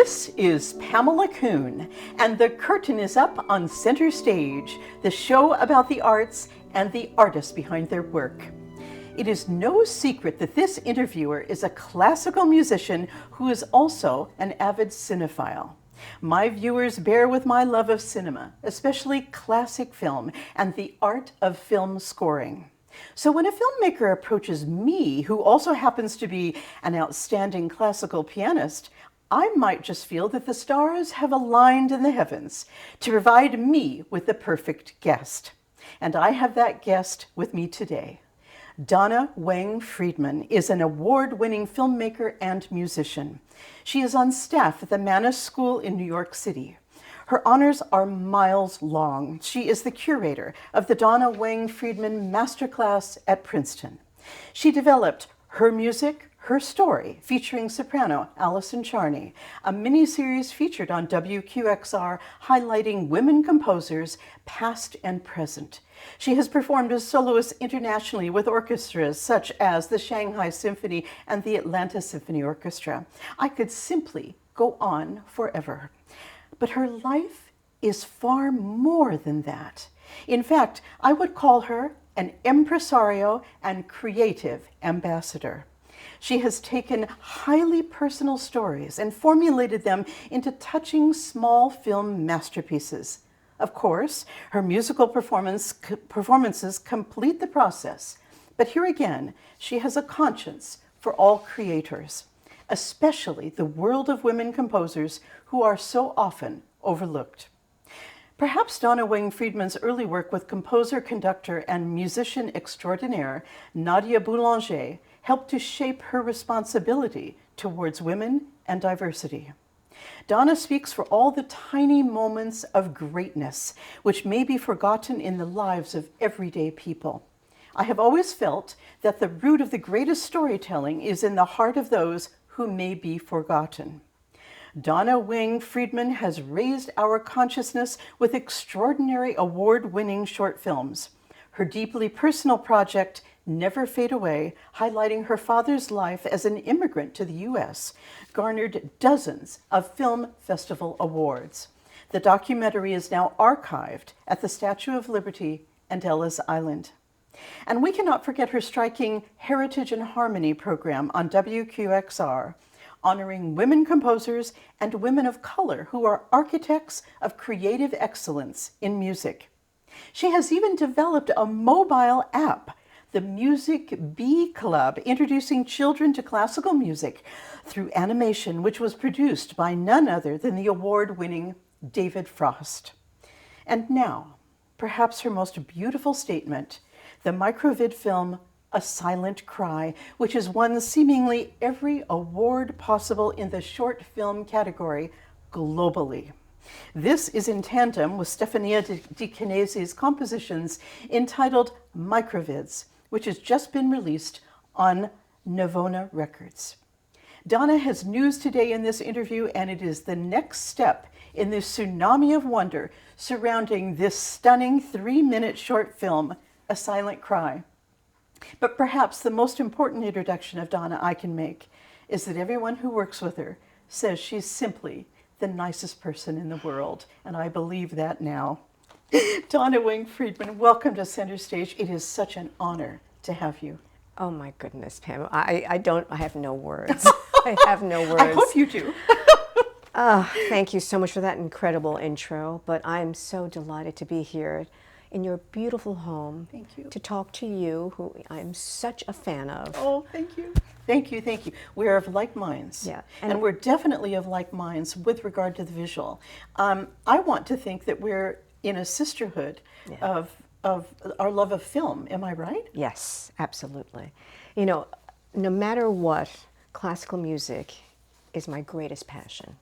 This is Pamela Kuhn, and the curtain is up on Center Stage, the show about the arts and the artists behind their work. It is no secret that this interviewer is a classical musician who is also an avid cinephile. My viewers bear with my love of cinema, especially classic film and the art of film scoring. So when a filmmaker approaches me, who also happens to be an outstanding classical pianist, I might just feel that the stars have aligned in the heavens to provide me with the perfect guest. And I have that guest with me today. Donna Weng Friedman is an award-winning filmmaker and musician. She is on staff at the Mannes School in New York City. Her honors are miles long. She is the curator of the Donna Weng Friedman Masterclass at Princeton. She developed Her Music, Her Story, featuring soprano Allison Charney, a miniseries featured on WQXR highlighting women composers past and present. She has performed as soloist internationally with orchestras such as the Shanghai Symphony and the Atlanta Symphony Orchestra. I could simply go on forever. But her life is far more than that. In fact, I would call her an impresario and creative ambassador. She has taken highly personal stories and formulated them into touching small film masterpieces. Of course, her musical performances complete the process. But here again, she has a conscience for all creators, especially the world of women composers who are so often overlooked. Perhaps Donna Weng Friedman's early work with composer, conductor, and musician extraordinaire Nadia Boulanger helped to shape her responsibility towards women and diversity. Donna speaks for all the tiny moments of greatness which may be forgotten in the lives of everyday people. I have always felt that the root of the greatest storytelling is in the heart of those who may be forgotten. Donna Weng Friedman has raised our consciousness with extraordinary award-winning short films. Her deeply personal project, Never Fade Away, highlighting her father's life as an immigrant to the U.S., garnered dozens of film festival awards. The documentary is now archived at the Statue of Liberty and Ellis Island. And we cannot forget her striking Heritage and Harmony program on WQXR, honoring women composers and women of color who are architects of creative excellence in music. She has even developed a mobile app, the Music Bee Club, introducing children to classical music through animation, which was produced by none other than the award-winning David Frost. And now, perhaps her most beautiful statement, the micro-vid film A Silent Cry, which has won seemingly every award possible in the short film category globally. This is in tandem with Stefania Di Chinese's compositions entitled MICROVIDS, which has just been released on Parma Records. Donna has news today in this interview, and it is the next step in this tsunami of wonder surrounding this stunning 3-minute short film, A Silent Cry. But perhaps the most important introduction of Donna I can make is that everyone who works with her says she's simply the nicest person in the world, and I believe that now. Donna Weng Friedman, welcome to Center Stage. It is such an honor to have you. Oh my goodness, Pam. I have no words. I have no words. I hope you do. Thank you so much for that incredible intro, but I'm so delighted to be here in your beautiful home. Thank you. To talk to you, who I'm such a fan of. Oh, thank you. Thank you, thank you. We're of like minds. Yeah. And we're definitely of like minds with regard to the visual. I want to think that we're in a sisterhood of our love of film. Am I right? Yes, absolutely. You know, no matter what, classical music is my greatest passion.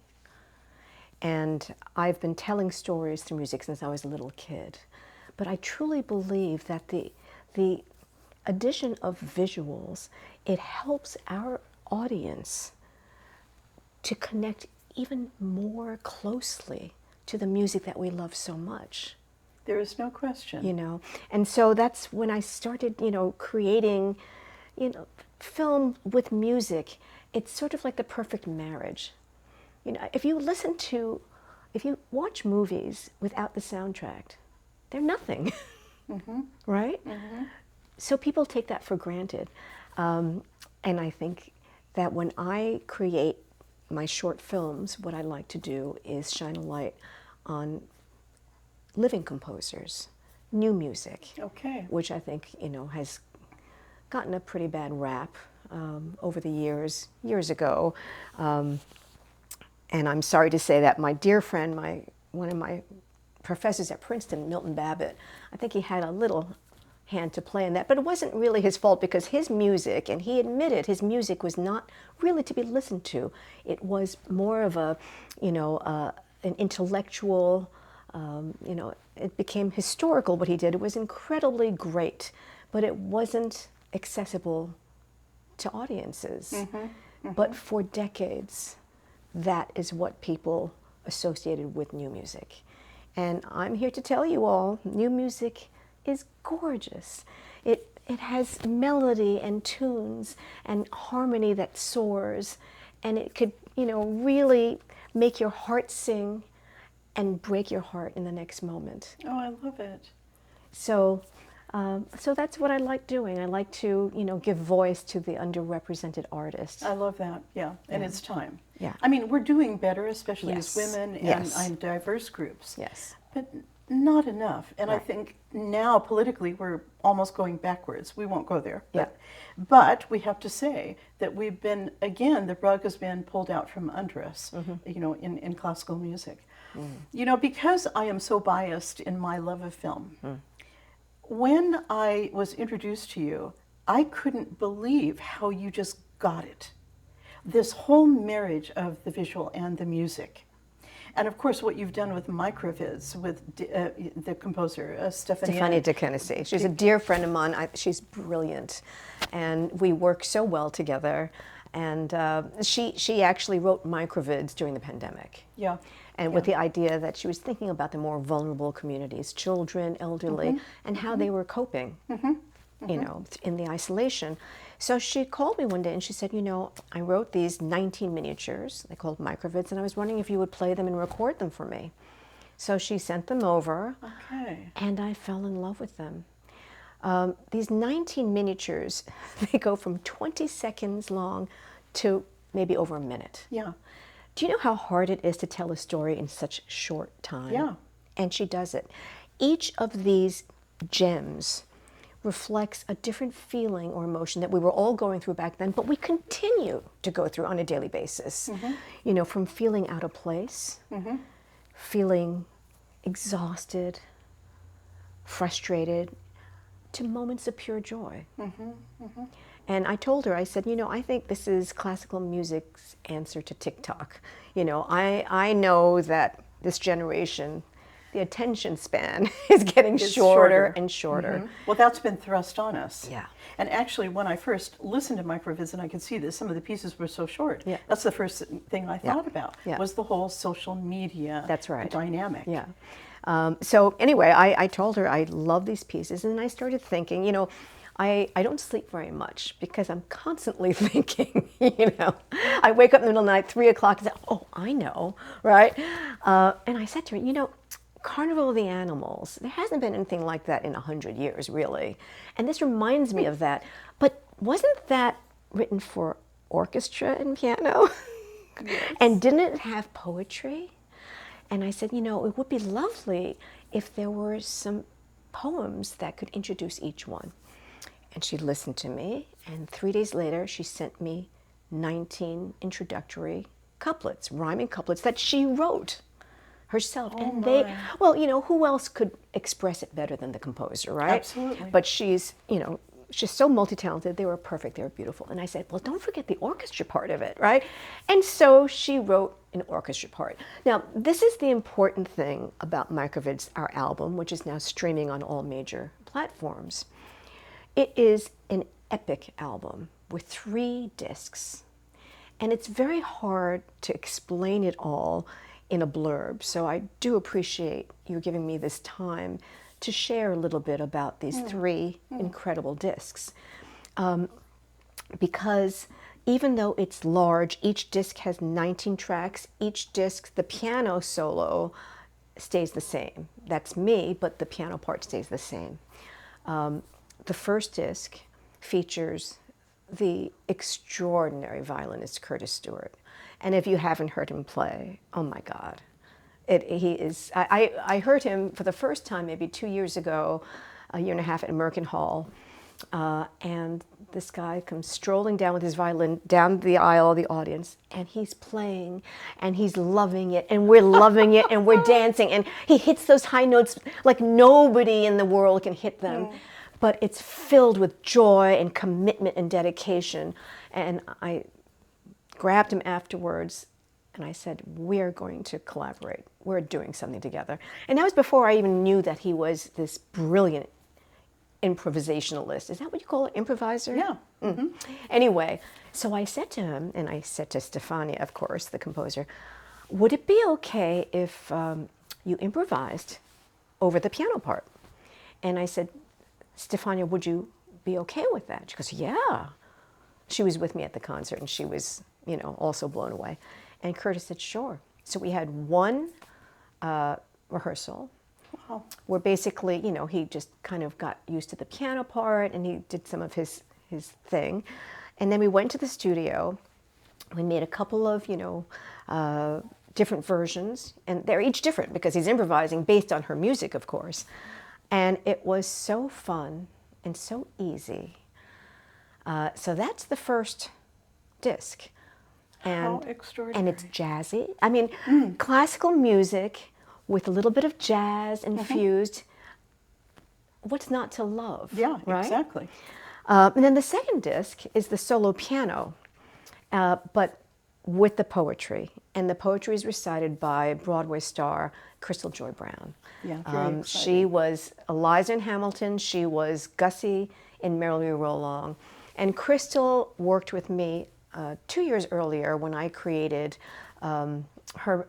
And I've been telling stories through music since I was a little kid. But I truly believe that the addition of visuals, it helps our audience to connect even more closely to the music that we love so much. There is no question. You know, and so that's when I started, creating, film with music. It's sort of like the perfect marriage. You know, if you watch movies without the soundtrack, they're nothing, right? So people take that for granted. And I think that when I create my short films, what I like to do is shine a light on living composers, new music, which I think, you know, has gotten a pretty bad rap over the years ago. And I'm sorry to say that my dear friend, one of my professors at Princeton, Milton Babbitt, I think he had a little hand to play in that, but it wasn't really his fault because his music, and he admitted his music was not really to be listened to. It was more of a, you know, an intellectual, you know, it became historical what he did. It was incredibly great, but it wasn't accessible to audiences. But for decades, that is what people associated with new music. And I'm here to tell you all, new music is gorgeous. It has melody and tunes and harmony that soars, and it could, you know, really make your heart sing and break your heart in the next moment. Oh, I love it. So that's what I like doing. I like to, you know, give voice to the underrepresented artists. I love that, yeah. And it's time. Yeah. I mean, we're doing better, especially Yes. as women and, Yes. and diverse groups. Yes. But not enough. And I Right. think now politically we're almost going backwards. We won't go there. Yeah. But we have to say that we've been, again, the rug has been pulled out from under us, you know, in classical music. You know, because I am so biased in my love of film, when I was introduced to you, I couldn't believe how you just got it. This whole marriage of the visual and the music. And of course, what you've done with microvids, with the composer, Stefania De Kennedy. She's a dear friend of mine. She's brilliant. And we work so well together. And she actually wrote microvids during the pandemic. Yeah. And with the idea that she was thinking about the more vulnerable communities, children, elderly, and how they were coping, you know, in the isolation. So she called me one day and she said, you know, I wrote these 19 miniatures, they called microvids, and I was wondering if you would play them and record them for me. So she sent them over, and I fell in love with them. These 19 miniatures, they go from 20 seconds long to maybe over a minute. Yeah. Do you know how hard it is to tell a story in such short time? Yeah. And she does it. Each of these gems reflects a different feeling or emotion that we were all going through back then, but we continue to go through on a daily basis. You know, from feeling out of place, feeling exhausted, frustrated, to moments of pure joy. And I told her, I said, you know, I think this is classical music's answer to TikTok. You know, I know that this generation, the attention span is getting shorter and shorter. Well, that's been thrust on us. Yeah. And actually, when I first listened to microvids, and I could see that some of the pieces were so short, Yeah. that's the first thing I thought about, Yeah. was the whole social media That's right. dynamic. Yeah. So anyway, I told her I love these pieces, and I started thinking, you know, I don't sleep very much because I'm constantly thinking, you know. I wake up in the middle of the night, 3 o'clock, and say, oh, I know, right? And I said to her, you know, Carnival of the Animals, there hasn't been anything like that in 100 years, really. And this reminds me of that. But wasn't that written for orchestra and piano? Yes. And didn't it have poetry? And I said, you know, it would be lovely if there were some poems that could introduce each one. And she listened to me, and 3 days later, she sent me 19 introductory couplets, rhyming couplets that she wrote herself. Oh, and my. well, you know, who else could express it better than the composer, right? Absolutely. But she's, you know, she's so multi-talented. They were perfect. They were beautiful. And I said, well, don't forget the orchestra part of it, right? And so she wrote an orchestra part. Now, this is the important thing about MICROVIDS, our album, which is now streaming on all major platforms. It is an epic album with 3 discs. And it's very hard to explain it all in a blurb. So I do appreciate you giving me this time to share a little bit about these 3 incredible discs. Because, even though it's large, each disc has 19 tracks, each disc, the piano solo stays the same. That's me, but the piano part stays the same. The first disc features the extraordinary violinist Curtis Stewart. And if you haven't heard him play, oh my God. I heard him for the first time maybe 2 years ago, a year and a half at American Hall. And this guy comes strolling down with his violin down the aisle of the audience, and he's playing, and he's loving it, and we're loving it, and we're dancing, and he hits those high notes like nobody in the world can hit them. But it's filled with joy and commitment and dedication. And I grabbed him afterwards, and I said, we're going to collaborate. We're doing something together. And that was before I even knew that he was this brilliant improvisationalist. Is that what you call it? Improviser? Yeah. Anyway, so I said to him, and I said to Stefania, of course, the composer, would it be okay if you improvised over the piano part? And I said, Stefania, would you be okay with that? She goes, yeah. She was with me at the concert, and she was, you know, also blown away. And Curtis said, sure. So we had one rehearsal. Wow. Where basically, you know, he just kind of got used to the piano part, and he did some of his thing. And then we went to the studio. We made a couple of, you know, different versions, and they're each different because he's improvising based on her music, of course. And it was so fun and so easy. So that's the first disc. How extraordinary. And it's jazzy. I mean, classical music with a little bit of jazz infused. What's not to love? Yeah, right? exactly. And then the second disc is the solo piano, but with the poetry. And the poetry is recited by Broadway star Crystal Joy Brown. Yeah, very exciting. She was Eliza in Hamilton. She was Gussie in Merrily We Roll Along. And Crystal worked with me 2 years earlier when I created her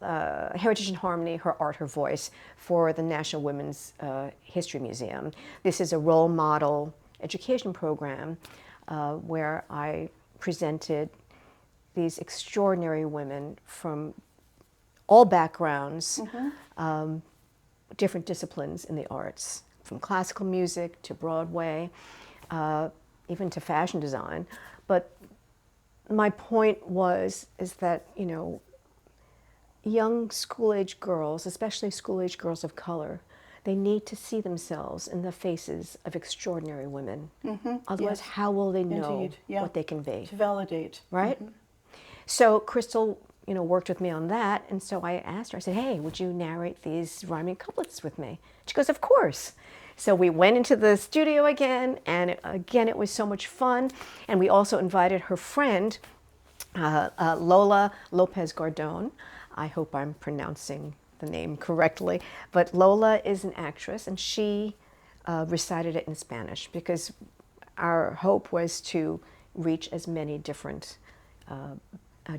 Heritage and Harmony, Her Art, Her Voice for the National Women's History Museum. This is a role model education program where I presented these extraordinary women from all backgrounds, different disciplines in the arts, from classical music to Broadway, even to fashion design. But my point is that, you know, young school-age girls, especially school-age girls of color, they need to see themselves in the faces of extraordinary women. Otherwise, how will they know what they can be? To validate. Right? So Crystal, you know, worked with me on that, and so I asked her, I said, hey, would you narrate these rhyming couplets with me? She goes, of course. So we went into the studio again, and again, it was so much fun. And we also invited her friend, Lola Lopez Gardone. I hope I'm pronouncing the name correctly. But Lola is an actress, and she recited it in Spanish because our hope was to reach as many different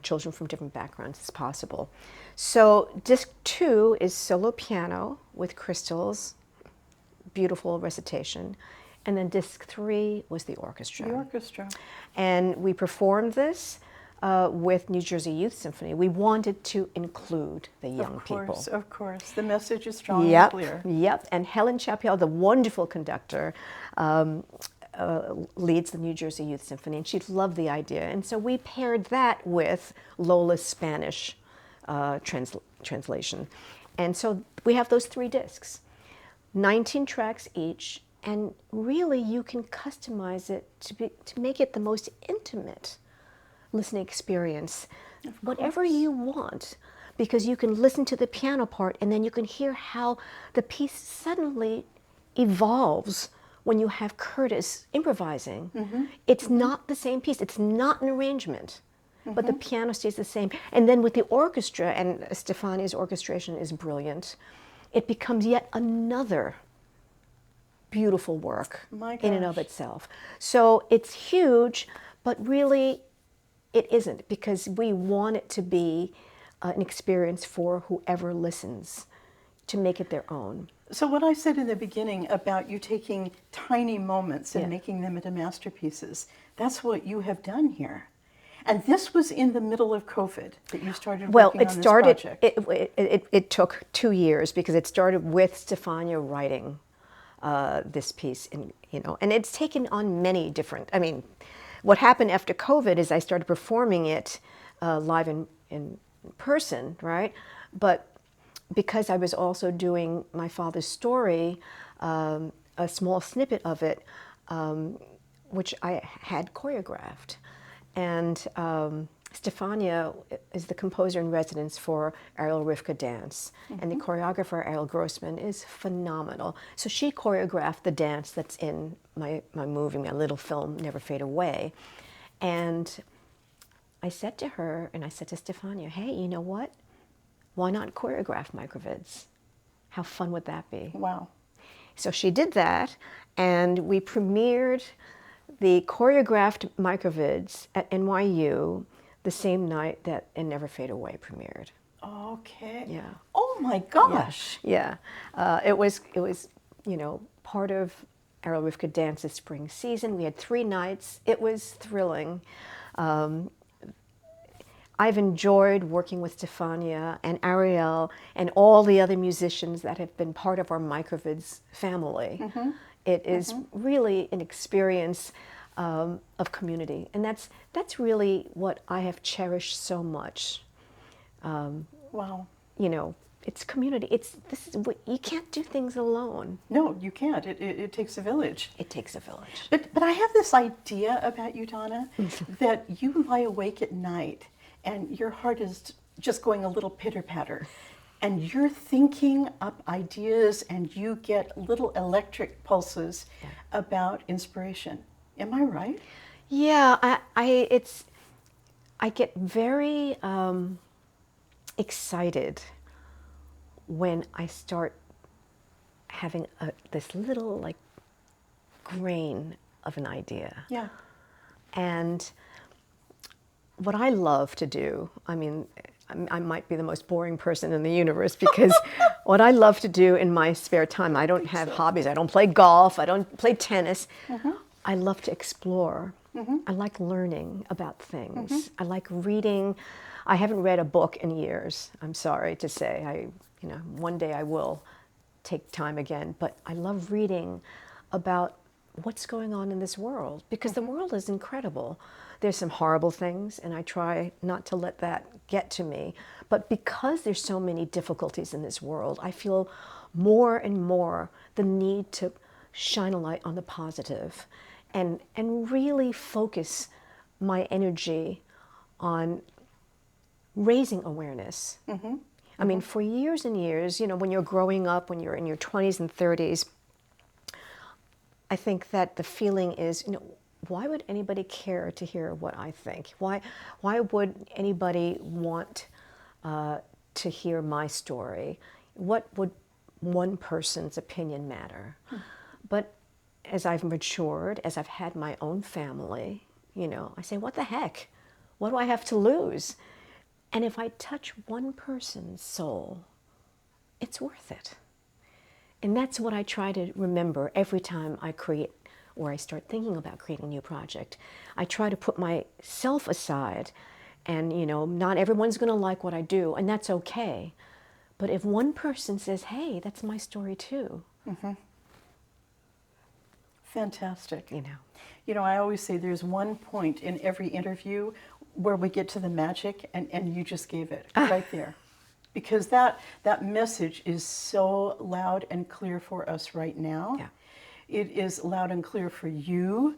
children from different backgrounds as possible. So disc 2 is solo piano with Crystal's beautiful recitation. And then disc 3 was the orchestra. The orchestra. And we performed this with New Jersey Youth Symphony. We wanted to include the young people. Of course. The message is strong and clear. Yep. And Helen Chappell, the wonderful conductor, leads the New Jersey Youth Symphony, and she loved the idea. And so we paired that with Lola's Spanish translation. And so we have those 3 discs, 19 tracks each, and really you can customize it to make it the most intimate listening experience, whatever you want, because you can listen to the piano part and then you can hear how the piece suddenly evolves when you have Curtis improvising. It's not the same piece, it's not an arrangement, but the piano stays the same. And then with the orchestra, and Stefania's orchestration is brilliant, it becomes yet another beautiful work in and of itself. So it's huge, but really it isn't, because we want it to be an experience for whoever listens. to make it their own. So what I said in the beginning about you taking tiny moments and Yeah. making them into masterpieces, that's what you have done here. And this was in the middle of COVID that you started Well, working it on this started, project. it took 2 years because it started with Stefania writing this piece, and it's taken on many different, I mean, what happened after COVID is I started performing it live in person, right? But because I was also doing my father's story, a small snippet of it, which I had choreographed. And Stefania is the composer in residence for Ariel Rivka Dance. And the choreographer, Ariel Grossman, is phenomenal. So she choreographed the dance that's in my movie, my little film, Never Fade Away. And I said to her, and I said to Stefania, hey, you know what? Why not choreograph MICROVIDS? How fun would that be? Wow. So she did that, and we premiered the choreographed MICROVIDS at NYU the same night that And Never Fade Away premiered. Okay. Yeah. Oh my gosh. Yeah. It was part of Ariel Rivka Dance's spring season. We had 3 nights. It was thrilling. I've enjoyed working with Stefania and Ariel and all the other musicians that have been part of our MICROVIDS family. It is really an experience of community, and that's really what I have cherished so much. Wow. It's community. You can't do things alone. No, you can't. It takes a village. It takes a village. But I have this idea about you, Donna, that you lie awake at night and your heart is just going a little pitter-patter. And you're thinking up ideas and you get little electric pulses about inspiration. Am I right? Yeah, I get very excited when I start having this little grain of an idea. Yeah. And what I love to do, I mean, I might be the most boring person in the universe because what I love to do in my spare time, I don't have hobbies. I don't play golf. I don't play tennis. I love to explore. I like learning about things. I like reading. I haven't read a book in years, I'm sorry to say. One day I will take time again, but I love reading about what's going on in this world because the world is incredible. There's some horrible things, and I try not to let that get to me. But because there's so many difficulties in this world, I feel more and more the need to shine a light on the positive and really focus my energy on raising awareness. I mean, for years and years, when you're growing up, when you're in your 20s and 30s, I think that the feeling is, why would anybody care to hear what I think? Why would anybody want to hear my story? What would one person's opinion matter? But as I've matured, as I've had my own family, I say, what the heck? What do I have to lose? And if I touch one person's soul, it's worth it. And that's what I try to remember every time I create or I start thinking about creating a new project. I try to put myself aside and, not everyone's going to like what I do, and that's okay. But if one person says, hey, that's my story too. Fantastic. I always say there's one point in every interview where we get to the magic, and you just gave it right there. Because that message is so loud and clear for us right now. Yeah. It is loud and clear for you,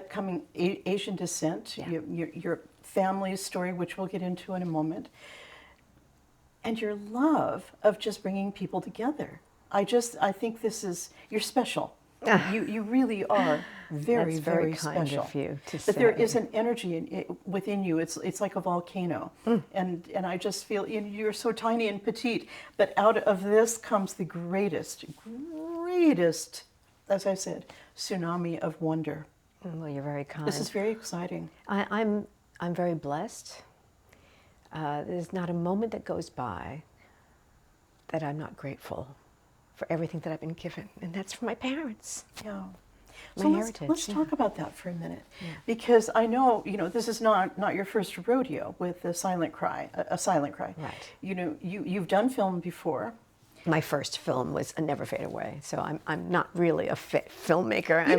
coming Asian descent, your family's story, which we'll get into in a moment, and your love of just bringing people together. I think you're special. You really are very, That's very kind special. of you to But there say. is an energy within you. It's like a volcano, and I just feel you're so tiny and petite. But out of this comes the greatest, as I said, tsunami of wonder. Well, you're very kind. This is very exciting. I'm very blessed. There's not a moment that goes by that I'm not grateful for everything that I've been given, and that's from my parents. Yeah. My So heritage. let's talk about that for a minute, Yeah. because I know, this is not your first rodeo with a silent cry, a silent cry. Right. You've done film before. My first film was A Never Fade Away, so I'm not really a fit filmmaker. I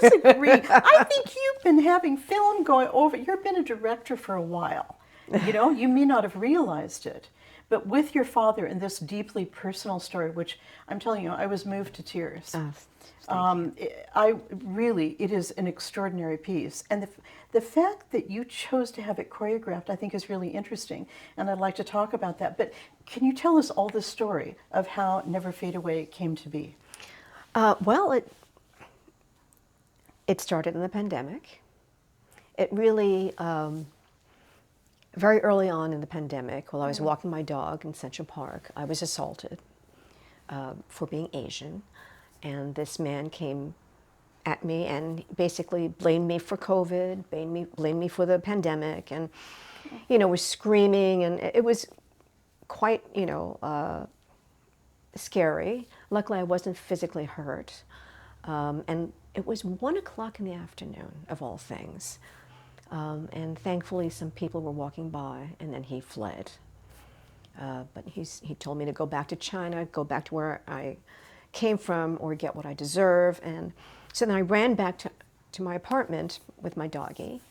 disagree. I think you've been having film going over. You've been a director for a while. You may not have realized it, but with your father and this deeply personal story, which I'm telling you, I was moved to tears. It is an extraordinary piece, and the fact that you chose to have it choreographed, I think, is really interesting, and I'd like to talk about that. But can you tell us all the story of how Never Fade Away came to be? Well, it started in the pandemic. It really, very early on in the pandemic, while I was walking my dog in Central Park, I was assaulted for being Asian. And this man came at me and basically blamed me for COVID, blamed me for the pandemic, and, was screaming, and it was quite, scary. Luckily, I wasn't physically hurt. And it was 1 o'clock in the afternoon, of all things. And thankfully, some people were walking by, and then he fled. But he told me to go back to China, go back to where I came from, or get what I deserve. And so then I ran back to my apartment with my doggie,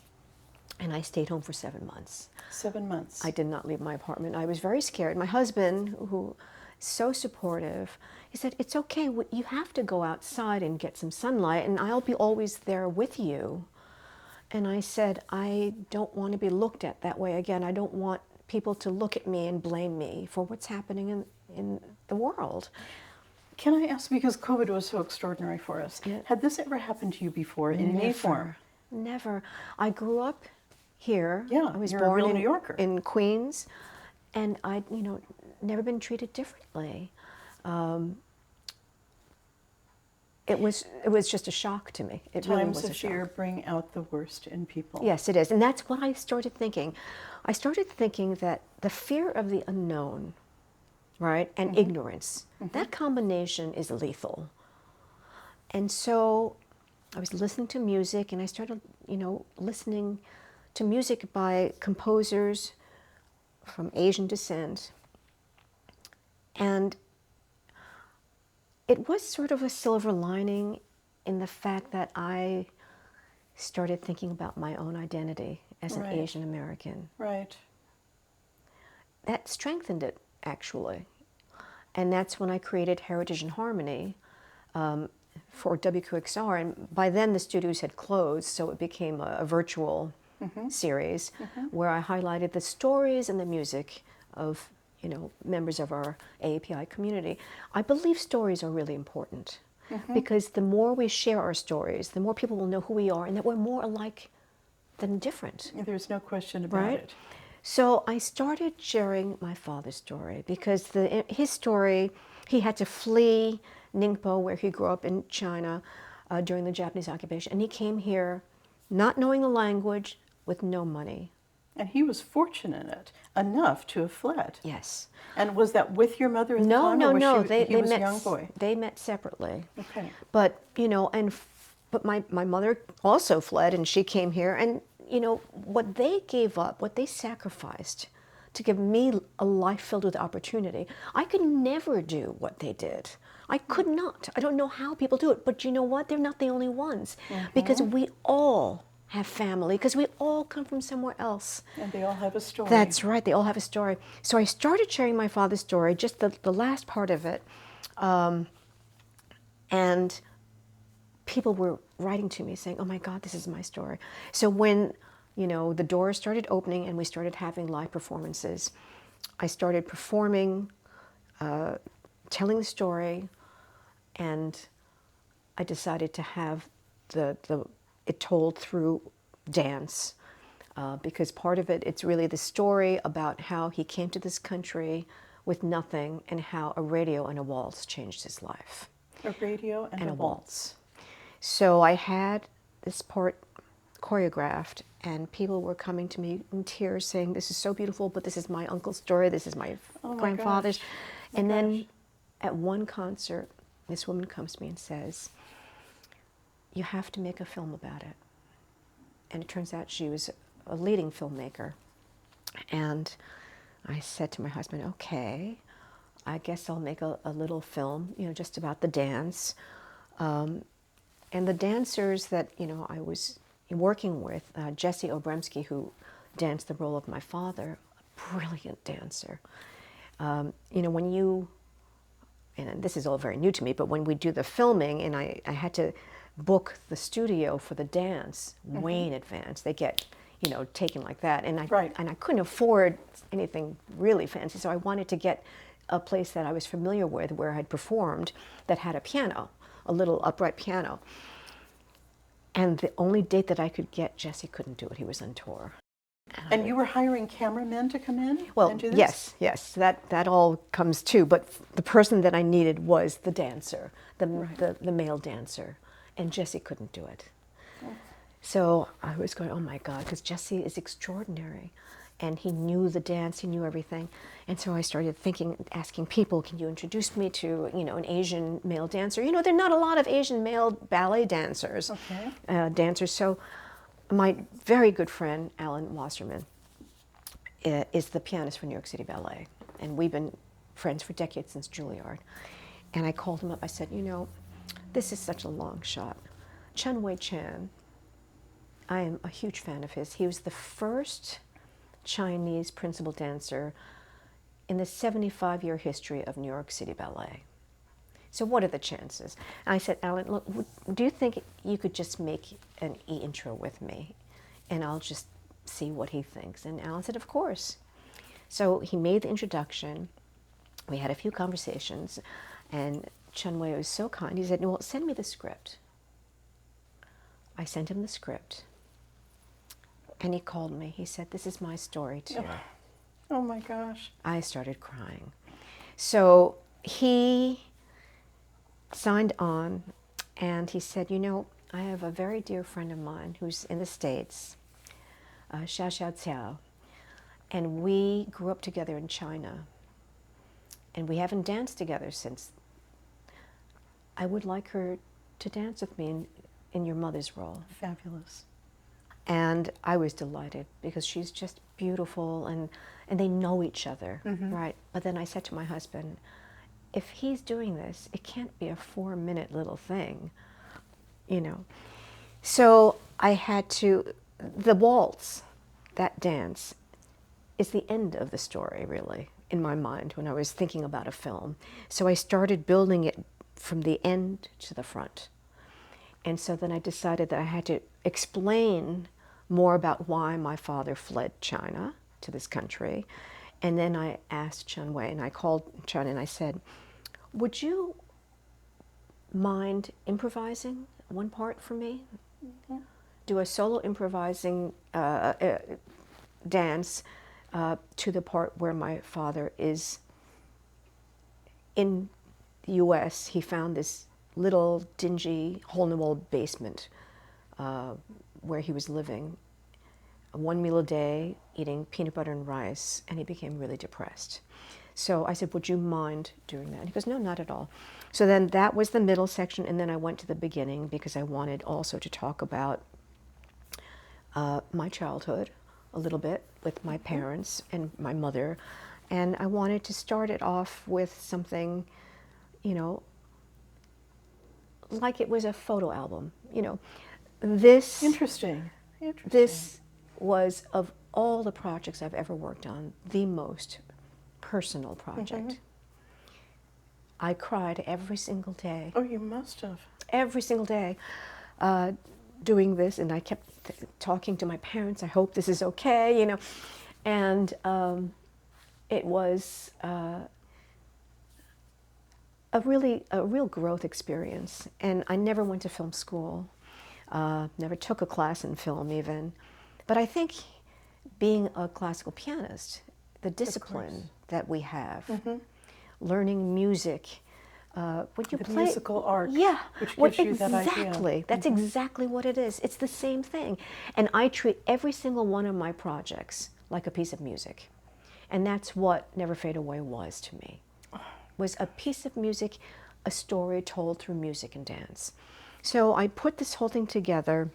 and I stayed home for 7 months. 7 months. I did not leave my apartment. I was very scared. My husband, who is so supportive, he said, "It's okay, you have to go outside and get some sunlight, and I'll be always there with you." And I said, "I don't want to be looked at that way again. I don't want people to look at me and blame me for what's happening in the world." Can I ask, because COVID was so extraordinary for us, had this ever happened to you before in any form? Never. I grew up here. Yeah, I was you're a born real New Yorker. in Queens, and I'd never been treated differently. It was just a shock to me. It really was a shock. Times of fear bring out the worst in people. Yes, it is, and that's what I started thinking. I started thinking that the fear of the unknown, right, and ignorance, that combination is lethal. And so I was listening to music, and I started, listening to music by composers from Asian descent. And it was sort of a silver lining in the fact that I started thinking about my own identity as an Asian American. Right. That strengthened it, actually. And that's when I created Heritage and Harmony for WQXR. And by then the studios had closed, so it became a virtual series where I highlighted the stories and the music of members of our AAPI community. I believe stories are really important because the more we share our stories, the more people will know who we are and that we're more alike than different. There's no question about it. So I started sharing my father's story because his story, he had to flee Ningpo, where he grew up in China during the Japanese occupation, and he came here not knowing the language, with no money. And he was fortunate enough to have fled. Yes. And was that with your mother at the time? No. He was a young boy. They met separately. Okay. But but my mother also fled, and she came here, and what they gave up, what they sacrificed to give me a life filled with opportunity, I could never do what they did. I could not. I don't know how people do it, but you know what? They're not the only ones, because we all have family, because we all come from somewhere else. And they all have a story. That's right, they all have a story. So I started sharing my father's story, just the last part of it, and people were writing to me saying, "Oh my God, this is my story." So when the doors started opening and we started having live performances, I started performing, telling the story, and I decided to have it told through dance, because part of it's really the story about how he came to this country with nothing and how a radio and a waltz changed his life. A radio and a waltz. So I had this part choreographed, and people were coming to me in tears saying, this is so beautiful, but this is my uncle's story, this is my grandfather's. And then at one concert, this woman comes to me and says, you have to make a film about it. And it turns out she was a leading filmmaker. And I said to my husband, okay, I guess I'll make a little film, you know, just about the dance. And the dancers that, you know, I was working with, Jessie Obremski, who danced the role of my father, a brilliant dancer. You know, when you, and this is all very new to me, but when we do the filming, and I had to book the studio for the dance way in advance. They get, you know, taken like that. And I couldn't afford anything really fancy, so I wanted to get a place that I was familiar with, where I had performed, that had a piano, a little upright piano. And the only date that I could get, Jesse couldn't do it. He was on tour. And you were hiring cameramen to come in and do Yes, this? yes, that all comes too. But the person that I needed was the dancer, the male dancer, and Jesse couldn't do it. Oh. So I was going, oh my God, because Jesse is extraordinary, and he knew the dance, he knew everything. And so I started thinking, asking people, can you introduce me to, you know, an Asian male dancer? You know, there are not a lot of Asian male ballet dancers, dancers. So my very good friend, Alan Wasserman, is the pianist for New York City Ballet. And we've been friends for decades, since Juilliard. And I called him up, I said, you know, this is such a long shot. Chun Wei Chan, I am a huge fan of his. He was the first Chinese principal dancer in the 75-year history of New York City Ballet. So what are the chances? And I said, Alan, look, do you think you could just make an intro with me, and I'll just see what he thinks? And Alan said, of course. So he made the introduction. We had a few conversations, and Chun Wei was so kind. He said, well, send me the script. I sent him the script, and he called me. He said, this is my story too. Oh my gosh. I started crying. So he signed on, and he said, you know, I have a very dear friend of mine who's in the States, Xiao Xiao Ciao, and we grew up together in China, and we haven't danced together since. I would like her to dance with me in your mother's role. Fabulous. And I was delighted, because she's just beautiful, and they know each other, right? But then I said to my husband, if he's doing this, it can't be a 4-minute little thing, you know. So I had to, the waltz, that dance, is the end of the story, really, in my mind, when I was thinking about a film. So I started building it from the end to the front. And so then I decided that I had to explain more about why my father fled China to this country. And then I asked Chun Wei, and I called Chun and I said, would you mind improvising one part for me? Do a solo improvising dance to the part where my father is in the US. He found this little dingy hole-in-the-wall basement where he was living, 1 meal a day, eating peanut butter and rice, and he became really depressed. So I said, would you mind doing that? And he goes, no, not at all. So then that was the middle section, and then I went to the beginning, because I wanted also to talk about my childhood a little bit with my parents and my mother. And I wanted to start it off with something, you know, like it was a photo album, you know. This Interesting. This was, of all the projects I've ever worked on, the most personal project. I cried every single day. Oh, you must have. Every single day doing this, and I kept talking to my parents, I hope this is okay, you know. And it was a real growth experience. And I never went to film school, never took a class in film even. But I think being a classical pianist, the discipline that we have, learning music, when you the play musical arc, yeah, which well, gives you that idea. exactly. That's exactly what it is. It's the same thing, and I treat every single one of my projects like a piece of music, and that's what Never Fade Away was to me. Was a piece of music, a story told through music and dance. So I put this whole thing together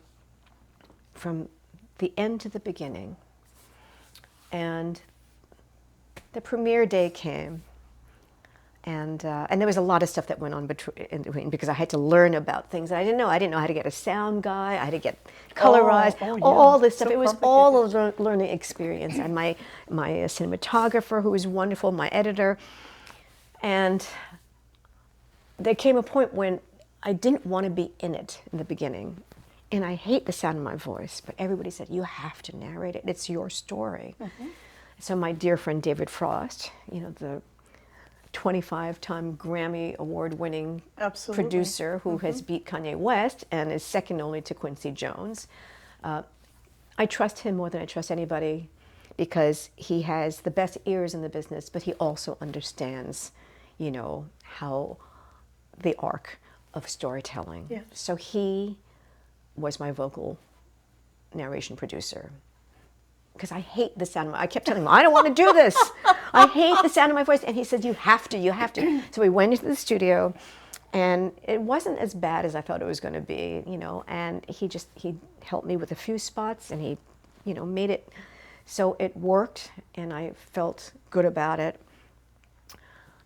from the end to the beginning, and the premiere day came, and there was a lot of stuff that went on in between because I had to learn about things that I didn't know. I didn't know how to get a sound guy. I had to get colorized, all this stuff. So it was all a learning experience. And my cinematographer, who was wonderful, my editor, and there came a point when I didn't want to be in it in the beginning. And I hate the sound of my voice, but everybody said, you have to narrate it. It's your story. So my dear friend David Frost, you know, the 25-time Grammy award-winning producer who has beat Kanye West and is second only to Quincy Jones. I trust him more than I trust anybody because he has the best ears in the business, but he also understands, you know, how the arc of storytelling. Yes. So he was my vocal narration producer. Because I hate the sound of I kept telling him, I don't want to do this. I hate the sound of my voice. And he said, you have to, you have to. So we went into the studio, and it wasn't as bad as I thought it was going to be, you know, and he helped me with a few spots, and he, you know, made it so it worked, and I felt good about it.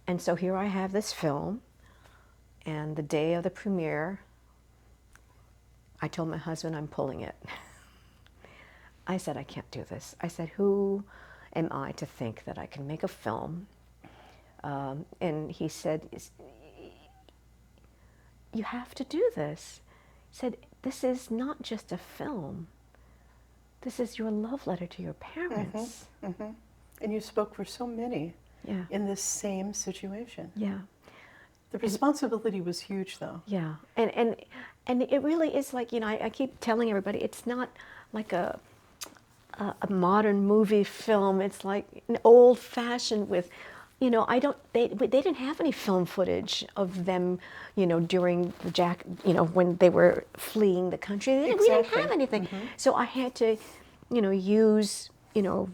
And so here I have this film, and the day of the premiere, I told my husband I'm pulling it. I said, I can't do this. I said, who am I to think that I can make a film? And he said, you have to do this. He said, this is not just a film. This is your love letter to your parents. And you spoke for so many in this same situation. Yeah. The responsibility was huge, though. Yeah. And it really is like, you know, I keep telling everybody, it's not like a modern movie film. It's like an old-fashioned with, you know, they didn't have any film footage of them, you know, during when they were fleeing the country. We didn't have anything. So I had to, you know, use, you know,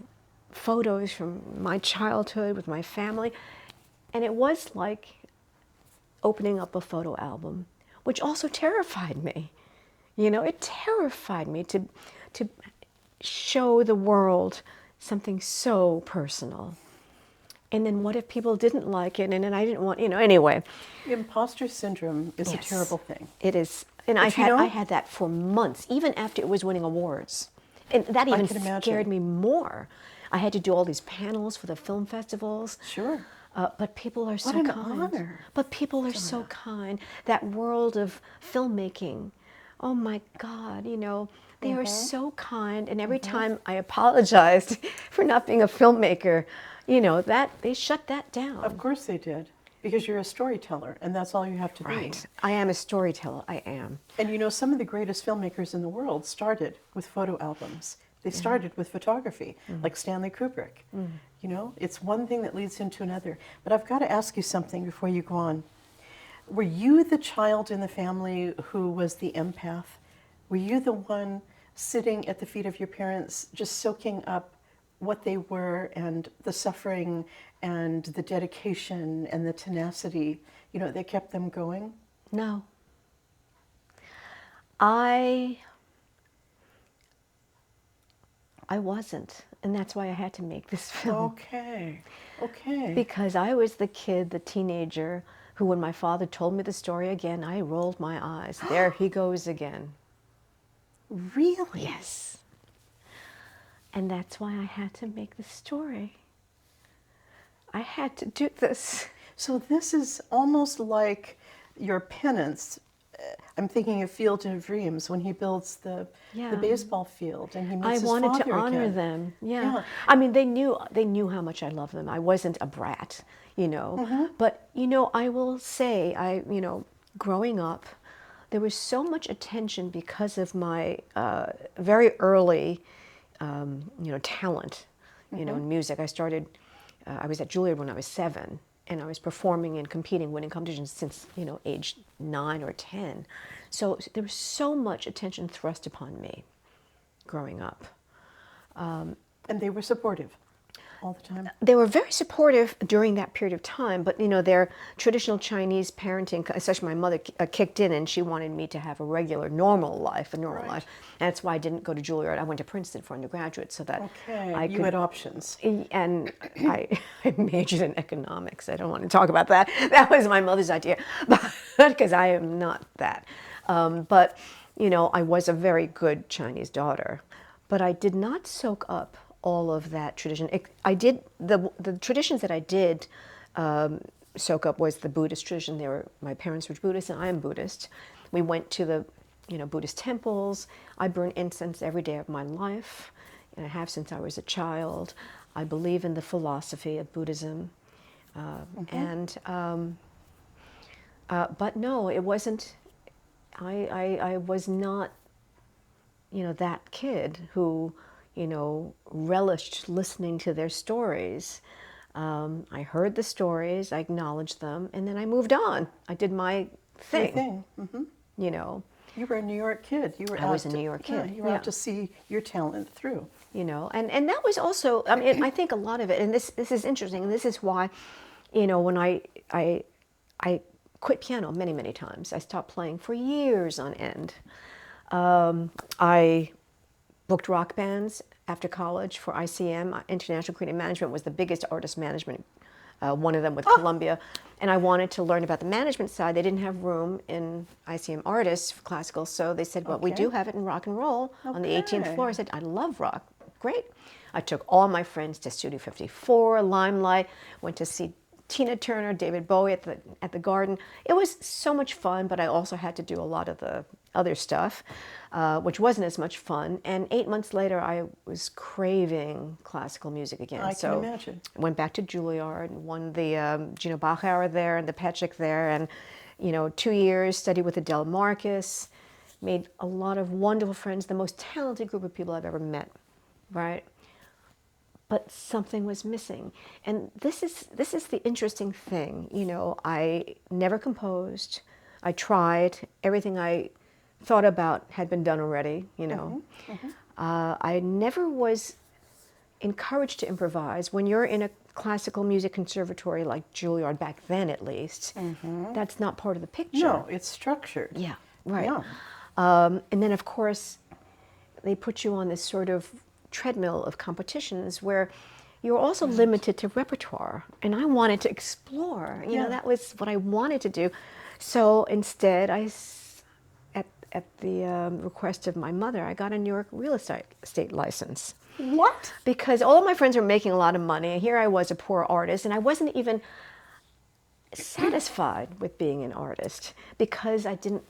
photos from my childhood with my family. And it was like opening up a photo album, which also terrified me. You know, it terrified me to show the world something so personal. And then what if people didn't like it? And then I didn't want, you know, anyway. Imposter syndrome is a terrible thing. It is. And I had that for months, even after it was winning awards. And that even scared me more. I had to do all these panels for the film festivals. Sure. But people are so kind. What an honor. But people are so kind. That world of filmmaking, oh my God, you know, they are so kind. And every time I apologized for not being a filmmaker, you know, that they shut that down. Of course they did, because you're a storyteller, and that's all you have to be. Right. I am a storyteller. I am. And you know, some of the greatest filmmakers in the world started with photo albums. They started with photography, like Stanley Kubrick. You know, it's one thing that leads into another. But I've got to ask you something before you go on. Were you the child in the family who was the empath? Were you the one sitting at the feet of your parents, just soaking up what they were and the suffering and the dedication and the tenacity, you know, that kept them going? No. I wasn't, and that's why I had to make this film. Okay. Because I was the kid, the teenager, who when my father told me the story again, I rolled my eyes. There he goes again. Really? Yes. And that's why I had to make the story. I had to do this. So this is almost like your penance. I'm thinking of Field of Dreams when he builds the baseball field and he meets his father again. I wanted to honor them. Yeah. I mean, they knew how much I loved them. I wasn't a brat, you know. But you know, I will say, you know, growing up, there was so much attention because of my very early, you know, talent, you know, in music. I started. I was at Juilliard when I was 7. and I was performing and competing, winning competitions since, you know, age 9 or 10. So there was so much attention thrust upon me growing up. And they were supportive all the time? They were very supportive during that period of time, but, you know, their traditional Chinese parenting, especially my mother, kicked in, and she wanted me to have a regular, normal life, life. And that's why I didn't go to Juilliard. I went to Princeton for undergraduate so that you had options. And I majored in economics. I don't want to talk about that. That was my mother's idea, because I am not that. But, you know, I was a very good Chinese daughter, but I did not soak up all of that tradition. I did the traditions that I did soak up was the Buddhist tradition. My parents were Buddhist, and I am Buddhist. We went to the, you know, Buddhist temples. I burn incense every day of my life, and I have since I was a child. I believe in the philosophy of Buddhism, but no, it wasn't. I was not, you know, that kid who, you know, relished listening to their stories. I heard the stories, I acknowledged them, and then I moved on. I did my thing. You know. You were a New York kid. I was a New York kid. You were out to see your talent through. You know, and that was also, I mean, I think a lot of it, and this is interesting, and this is why, you know, when I quit piano many, many times. I stopped playing for years on end. I booked rock bands after college for ICM. International Creative Management was the biggest artist management, one of them with Columbia. And I wanted to learn about the management side. They didn't have room in ICM artists for classical, so they said, well, we do have it in rock and roll on the 18th floor. I said, I love rock. Great. I took all my friends to Studio 54, Limelight, went to see Tina Turner, David Bowie at the Garden. It was so much fun, but I also had to do a lot of the other stuff, which wasn't as much fun. And 8 months later, I was craving classical music again. I can imagine. I went back to Juilliard and won the Gino Bach Hour there and the Petchik there. And, you know, 2 years, studied with Adele Marcus, made a lot of wonderful friends, the most talented group of people I've ever met, right? But something was missing. And this is the interesting thing. You know, I never composed. I tried. Everything I thought about had been done already, you know. I never was encouraged to improvise. When you're in a classical music conservatory like Juilliard, back then at least, that's not part of the picture. No, it's structured. Yeah, right. Yeah. And then, of course, they put you on this sort of treadmill of competitions where you're also limited to repertoire. And I wanted to explore. You know, that was what I wanted to do. So instead, at the request of my mother, I got a New York real estate license. What? Because all of my friends were making a lot of money. Here I was, a poor artist, and I wasn't even satisfied with being an artist because I didn't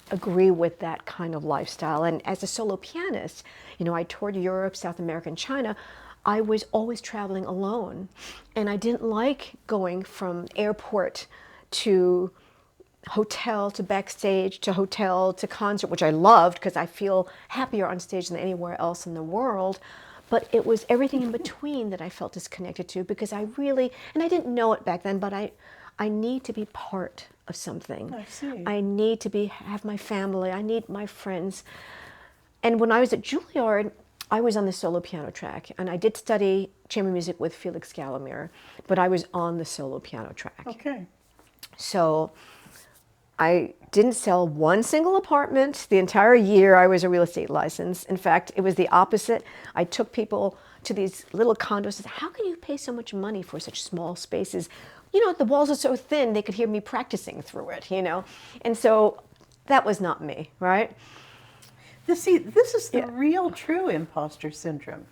agree with that kind of lifestyle. And as a solo pianist, you know, I toured Europe, South America, and China. I was always traveling alone. And I didn't like going from airport to hotel to backstage to hotel to concert, which I loved because I feel happier on stage than anywhere else in the world. But it was everything in between that I felt disconnected to because I really, and I didn't know it back then, but I need to be part of something. I see. I need to have my family. I need my friends. And when I was at Juilliard, I was on the solo piano track, and I did study chamber music with Felix Gallimere, but I was on the solo piano track. Okay. So I didn't sell one single apartment the entire year I was a real estate license. In fact, it was the opposite. I took people to these little condos and said, how can you pay so much money for such small spaces? You know, the walls are so thin, they could hear me practicing through it, you know? And so that was not me, right? This is the real true imposter syndrome.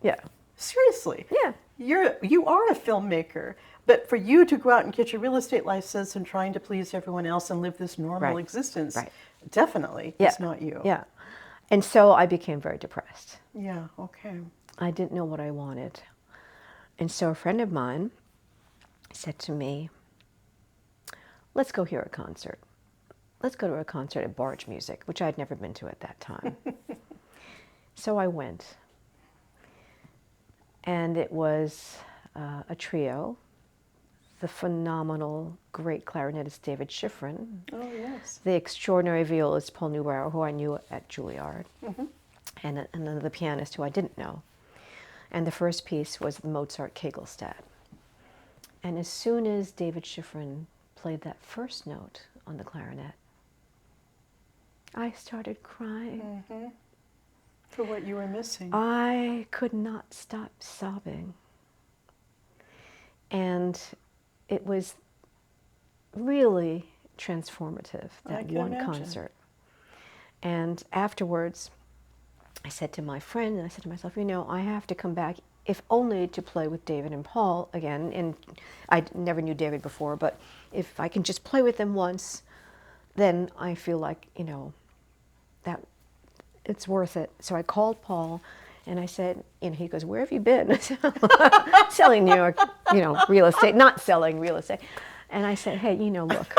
Yeah. Seriously. Yeah. You are a filmmaker, but for you to go out and get your real estate license and trying to please everyone else and live this normal existence, definitely it's not you. Yeah. And so I became very depressed. Yeah, okay. I didn't know what I wanted. And so a friend of mine said to me, let's go hear a concert. Let's go to a concert at Barge Music, which I had never been to at that time. So I went. And it was a trio, the phenomenal, great clarinetist David Schifrin. Oh, yes. The extraordinary violist Paul Neubauer, who I knew at Juilliard. And then the pianist, who I didn't know. And the first piece was the Mozart Kegelstadt. And as soon as David Schifrin played that first note on the clarinet, I started crying. For what you were missing. I could not stop sobbing. And it was really transformative, that one concert. And afterwards, I said to my friend, and I said to myself, you know, I have to come back, if only to play with David and Paul again. And I never knew David before, but if I can just play with them once, then I feel like, you know, that it's worth it. So I called Paul, and I said, you know, he goes, where have you been? Selling New York, you know, real estate, not selling real estate. And I said, hey, you know, look,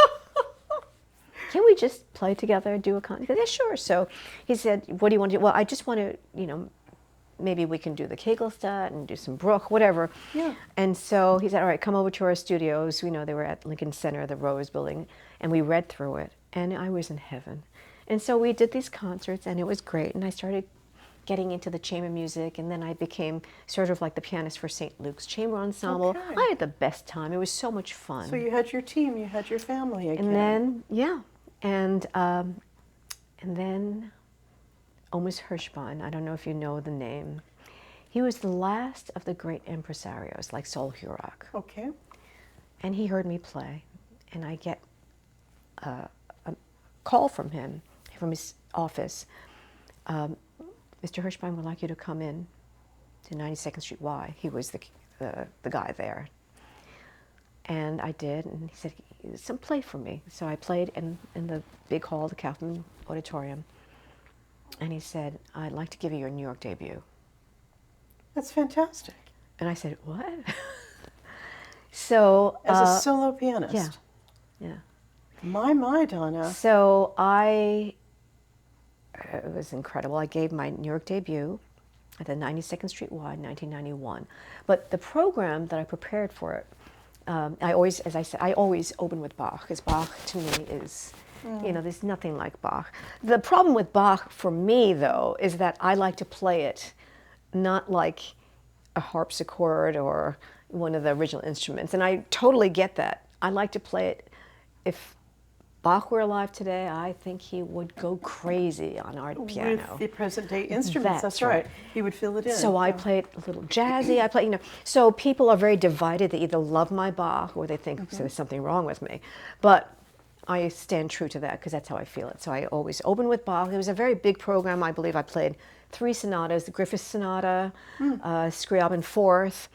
can we just play together, do a concert? He goes, yeah, sure. So he said, what do you want to do? Well, I just want to, you know, maybe we can do the Kegelstadt and do some Bruch, whatever. Yeah. And so he said, all right, come over to our studios. You know, they were at Lincoln Center, the Rose Building, and we read through it, and I was in heaven. And so we did these concerts, and it was great, and I started getting into the chamber music, and then I became sort of like the pianist for St. Luke's Chamber Ensemble. Okay. I had the best time. It was so much fun. So you had your team, you had your family again. And then, yeah, and then Omus Hirschbein, I don't know if you know the name. He was the last of the great impresarios, like Sol Hurak. Okay. And he heard me play, and I get a call from him, from his office. Mr. Hirschbein would like you to come in to 92nd Street Y. He was the guy there. And I did, and he said, some play for me. So I played in the big hall, the Kaufman Auditorium. And he said, I'd like to give you your New York debut. That's fantastic. And I said, what? So as a solo pianist. Yeah, yeah. My, Donna. So it was incredible. I gave my New York debut at the 92nd Street Y in 1991. But the program that I prepared for it, I always, as I said, I always open with Bach, because Bach to me is, you know, there's nothing like Bach. The problem with Bach for me, though, is that I like to play it not like a harpsichord or one of the original instruments. And I totally get that. I like to play it. If Bach were alive today, I think he would go crazy on our piano. With the present day instruments, that's right. He would fill it in. So I played a little jazzy, I play, you know. So people are very divided. They either love my Bach or they think there's something wrong with me. But I stand true to that because that's how I feel it. So I always open with Bach. It was a very big program. I believe I played 3 sonatas, the Griffith Sonata, Scriabin Fourth,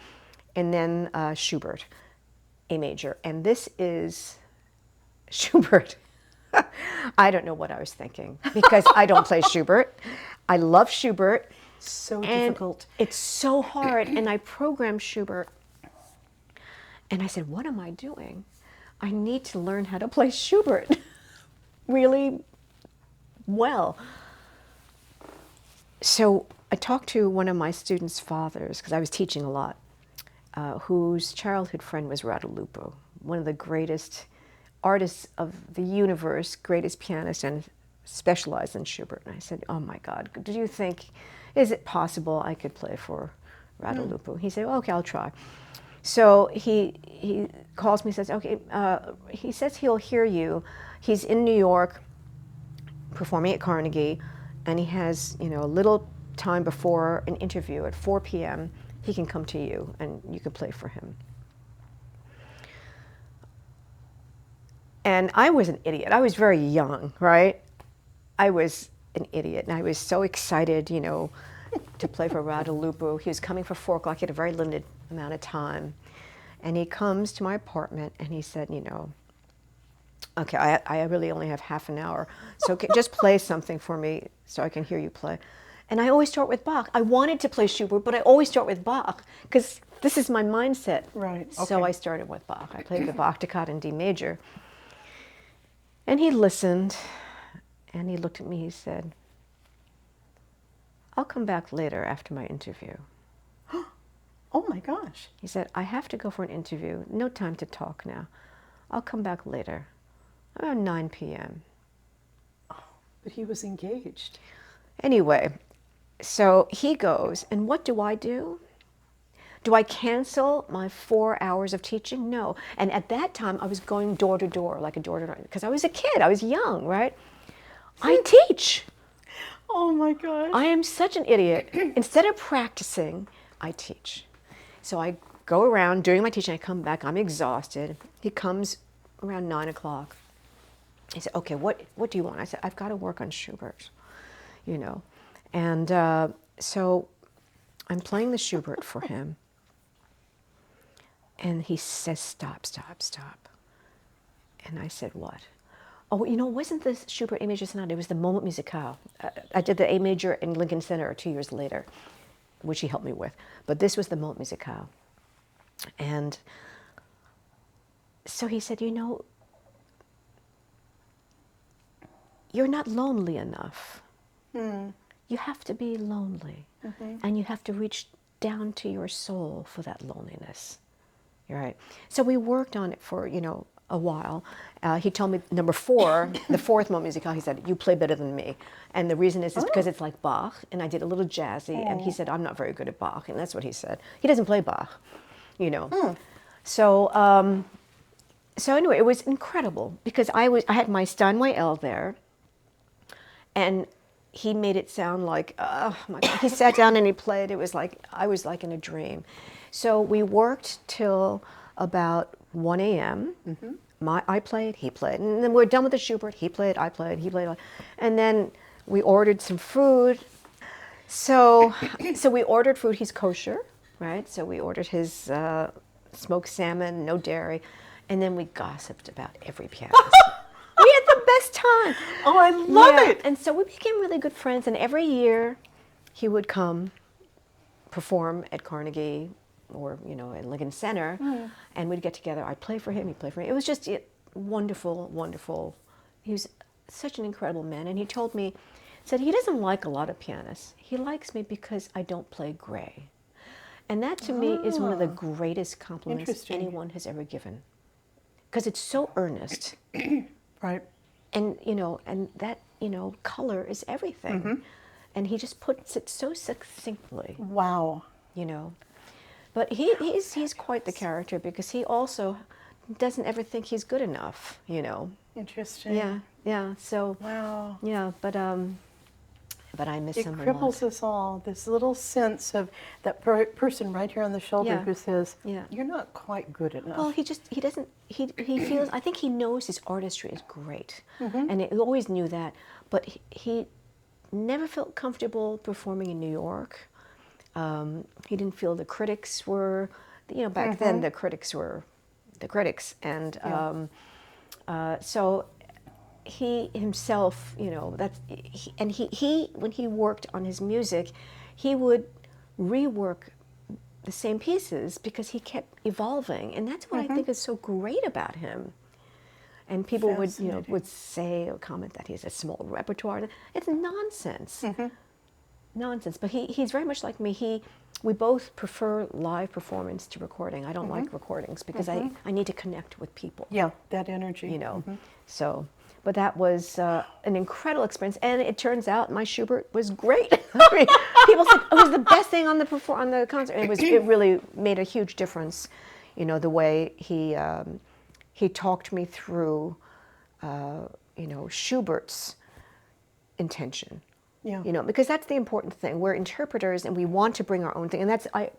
and then Schubert, A major. And this is Schubert. I don't know what I was thinking because I don't play Schubert. I love Schubert. So difficult. It's so hard. And I programmed Schubert. And I said, what am I doing? I need to learn how to play Schubert really well. So I talked to one of my students' fathers, because I was teaching a lot, whose childhood friend was Radulupo, one of the greatest artists of the universe, greatest pianist, and specialized in Schubert. And I said, oh my God, do you think, is it possible I could play for Radulupo? He said, well, okay, I'll try. So he calls me, says, okay, he says he'll hear you. He's in New York performing at Carnegie, and he has, you know, a little time before an interview at 4 p.m. He can come to you and you can play for him. And I was an idiot. I was very young, right? I was an idiot, and I was so excited, you know, to play for Radulupo. He was coming for 4 o'clock. He had a very limited amount of time. And he comes to my apartment, and he said, you know, okay, I really only have half an hour, so just play something for me so I can hear you play. And I always start with Bach. I wanted to play Schubert, but I always start with Bach, because this is my mindset. Right. Okay. So I started with Bach. I played the Bach Toccata in D major. And he listened, and he looked at me, he said, I'll come back later after my interview. Oh my gosh. He said, I have to go for an interview. No time to talk now. I'll come back later, around 9 p.m. But he was engaged. Anyway, so he goes, and what do I do? Do I cancel my 4 hours of teaching? No. And at that time, I was going door to door, like a door to door, because I was a kid, I was young, right? I teach. Oh my gosh. I am such an idiot. Instead of practicing, I teach. So I go around during my teaching, I come back, I'm exhausted. He comes around 9 o'clock. He said, okay, what do you want? I said, I've got to work on Schubert, you know. And so I'm playing the Schubert for him. And he says, stop, stop, stop. And I said, what? Oh, you know, it wasn't the Schubert A major sonata, it was the Moment Musicale. I did the A major in Lincoln Center 2 years later, which he helped me with. But this was the Moment Musicale. And so he said, you know, you're not lonely enough. You have to be lonely. And you have to reach down to your soul for that loneliness. You're right. So we worked on it for, you know, a while. He told me number 4, the 4th Moment Musicale, he said, you play better than me. And the reason is because it's like Bach, and I did a little jazzy, and he said, I'm not very good at Bach, and that's what he said. He doesn't play Bach, you know. So, so anyway, it was incredible, because I had my Steinway L there, and he made it sound like, oh my God. He sat down and he played. It was like, I was like in a dream. So we worked till about 1 a.m. I played, he played. And then we're done with the Schubert. He played, I played, he played. And then we ordered some food. So we ordered food. He's kosher, right? So we ordered his smoked salmon, no dairy. And then we gossiped about every pianist. We had the best time. Oh, I love it. And so we became really good friends. And every year he would come perform at Carnegie or, you know, in Lincoln Center. And we'd get together. I'd play for him. He'd play for me. It was just wonderful, wonderful. He was such an incredible man. And he told me, said he doesn't like a lot of pianists. He likes me because I don't play gray. And that to me is one of the greatest compliments anyone has ever given. Because it's so earnest. Right. And, you know, and that, you know, color is everything. And he just puts it so succinctly. Wow. You know. But he's quite the character, because he also doesn't ever think he's good enough, you know. Interesting. Yeah, yeah. So, wow. Yeah, but I miss him a lot. It cripples us all, this little sense of that person right here on the shoulder who says, you're not quite good enough. Well, he feels, I think he knows his artistry is great. And he always knew that. But he never felt comfortable performing in New York. He didn't feel the critics were, you know, back then the critics were the critics. And so he himself, you know, he when he worked on his music, he would rework the same pieces because he kept evolving, and that's what I think is so great about him. And people would, you know, would say or comment that he has a small repertoire. It's nonsense, nonsense. But he's very much like me. We both prefer live performance to recording. I don't like recordings because I need to connect with people. Yeah, that energy. You know, so. But that was an incredible experience, and it turns out my Schubert was great. I mean, people said it was the best thing on the concert. It really made a huge difference, you know, the way he talked me through, you know, Schubert's intention. Yeah. You know, because that's the important thing. We're interpreters, and we want to bring our own thing, and I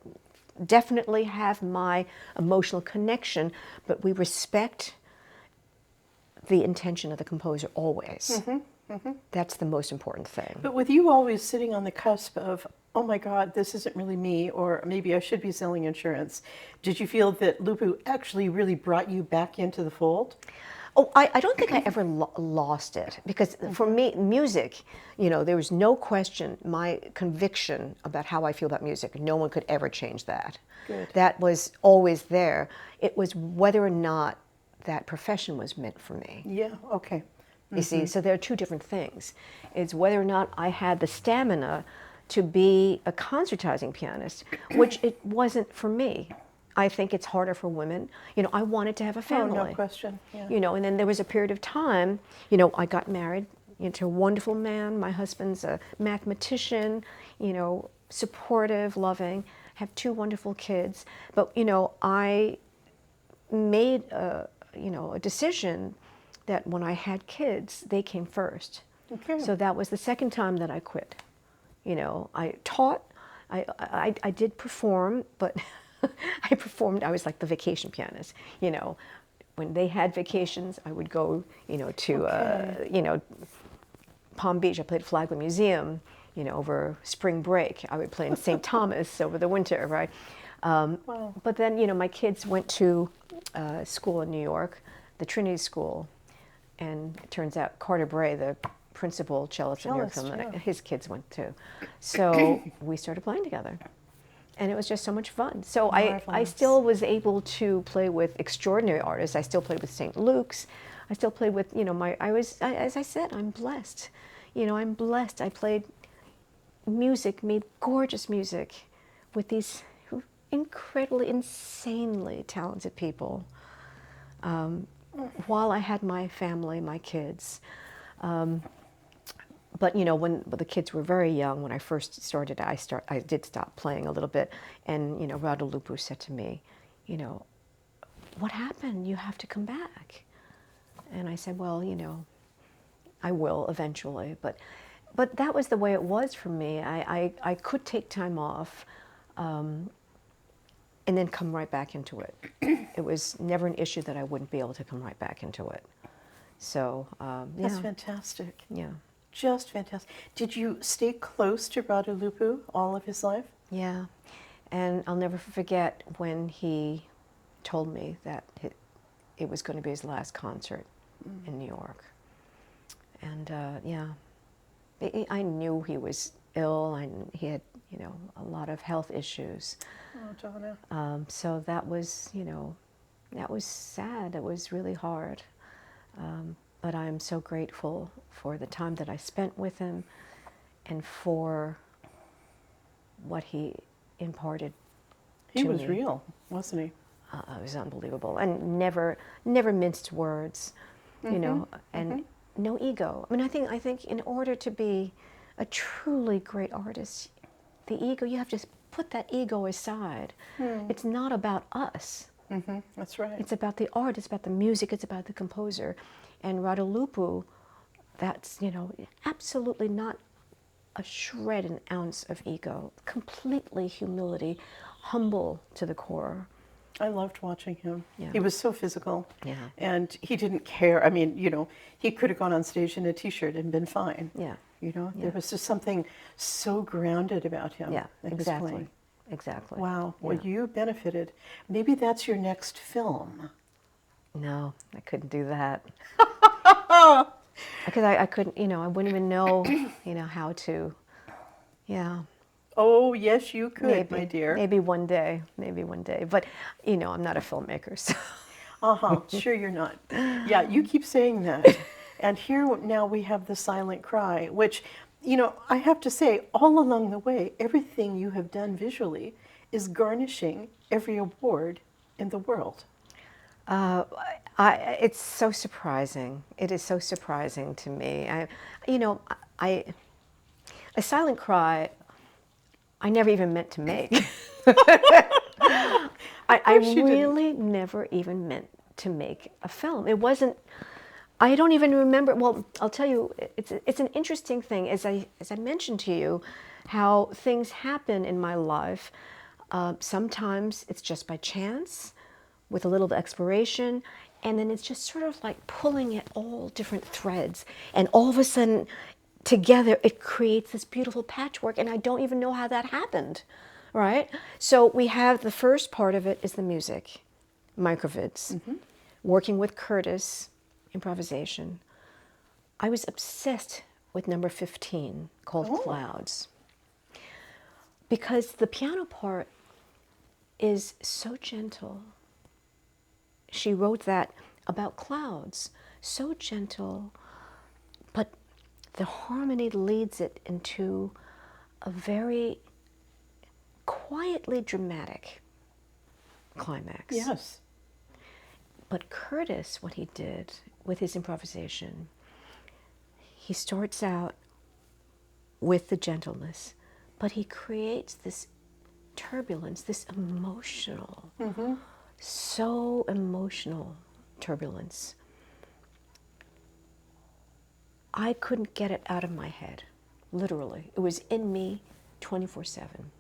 definitely have my emotional connection, but we respect the intention of the composer always. That's the most important thing. But with you always sitting on the cusp of, oh my God, this isn't really me, or maybe I should be selling insurance, did you feel that Lupu actually really brought you back into the fold? Oh, I don't think I ever lost it, because for me, music, you know, there was no question, my conviction about how I feel about music, no one could ever change that. Good. That was always there. It was whether or not that profession was meant for me. Yeah, okay. You see, so there are two different things. It's whether or not I had the stamina to be a concertizing pianist, which it wasn't for me. I think it's harder for women. You know, I wanted to have a family. Oh, no question. Yeah. You know, and then there was a period of time, I got married to a wonderful man. My husband's a mathematician, supportive, loving, have 2 wonderful kids. But, I made a decision that when I had kids, they came first. Okay. So that was the second time that I quit. I taught, I did perform, but I was like the vacation pianist. When they had vacations, I would go, to, Palm Beach. I played Flagler Museum, over spring break. I would play in St. Thomas over the winter, right? Wow. But then, my kids went to school in New York, the Trinity School, and it turns out Carter Bray, the principal cellist in New York, yeah. his kids went too. So we started playing together. And it was just so much fun. So I still was able to play with extraordinary artists. I still played with St. Luke's. I still played with, as I said, I'm blessed. I'm blessed. I played music, made gorgeous music with these incredibly, insanely talented people while I had my family, my kids. But when the kids were very young, when I first started, I did stop playing a little bit. And Radulupu said to me, what happened? You have to come back. And I said, well, I will eventually. But that was the way it was for me. I could take time off and then come right back into it. It was never an issue that I wouldn't be able to come right back into it. So, yeah. That's fantastic. Yeah. Just fantastic. Did you stay close to Radulupu all of his life? Yeah. And I'll never forget when he told me that it was going to be his last concert in New York. And yeah, I knew he was ill and he had, a lot of health issues. Oh, Donna. So that was, that was sad. It was really hard. But I'm so grateful for the time that I spent with him and for what he imparted to me. He was real, wasn't he? It was unbelievable. And never minced words, and no ego. I mean, I think in order to be a truly great artist, the ego, you have to put that ego aside. It's not about us. That's right. It's about the art, it's about the music, it's about the composer. And Radulupu, that's, absolutely not a shred, an ounce of ego. Completely humility, humble to the core. I loved watching him. Yeah. He was so physical. Yeah. And he didn't care. I mean, he could have gone on stage in a T-shirt and been fine. Yeah. There was just something so grounded about him. Yeah, in his exactly. playing. Exactly. Wow. Well, Yeah. you benefited. Maybe that's your next film. No, I couldn't do that. Because I couldn't, I wouldn't even know, how to, yeah. Oh, yes, you could, Maybe, my dear. maybe one day. But, I'm not a filmmaker, so. Sure you're not. Yeah, you keep saying that. And here now we have The Silent Cry, which, I have to say, all along the way, everything you have done visually is garnishing every award in the world. It's so surprising. It is so surprising to me. A Silent Cry, I never even meant to make. I really never even meant to make a film. It wasn't. I don't even remember. Well, I'll tell you. It's an interesting thing. As I mentioned to you, how things happen in my life. Sometimes it's just by chance, with a little exploration, and then it's just sort of like pulling at all different threads, and all of a sudden, together, it creates this beautiful patchwork, and I don't even know how that happened, right? So we have the first part of it is the music, MICROVIDS, working with Curtis, improvisation. I was obsessed with number 15, called Clouds, because the piano part is so gentle. She wrote that about clouds, so gentle, but the harmony leads it into a very quietly dramatic climax. Yes. But Curtis, what he did with his improvisation, he starts out with the gentleness, but he creates this turbulence, this emotional, so emotional turbulence. I couldn't get it out of my head, literally. It was in me 24/7.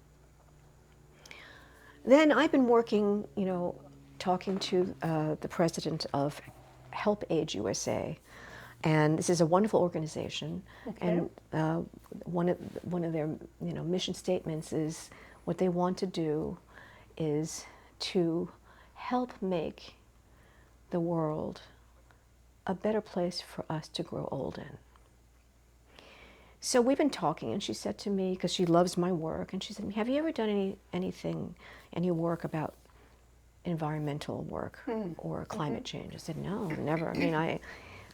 Then I've been working, talking to the president of Help Age USA, and this is a wonderful organization. Okay. And one of their mission statements is what they want to do is to help make the world a better place for us to grow old in. So we've been talking, and she said to me, because she loves my work, and she said, have you ever done any work about environmental work or climate change? I said, no, never. I mean,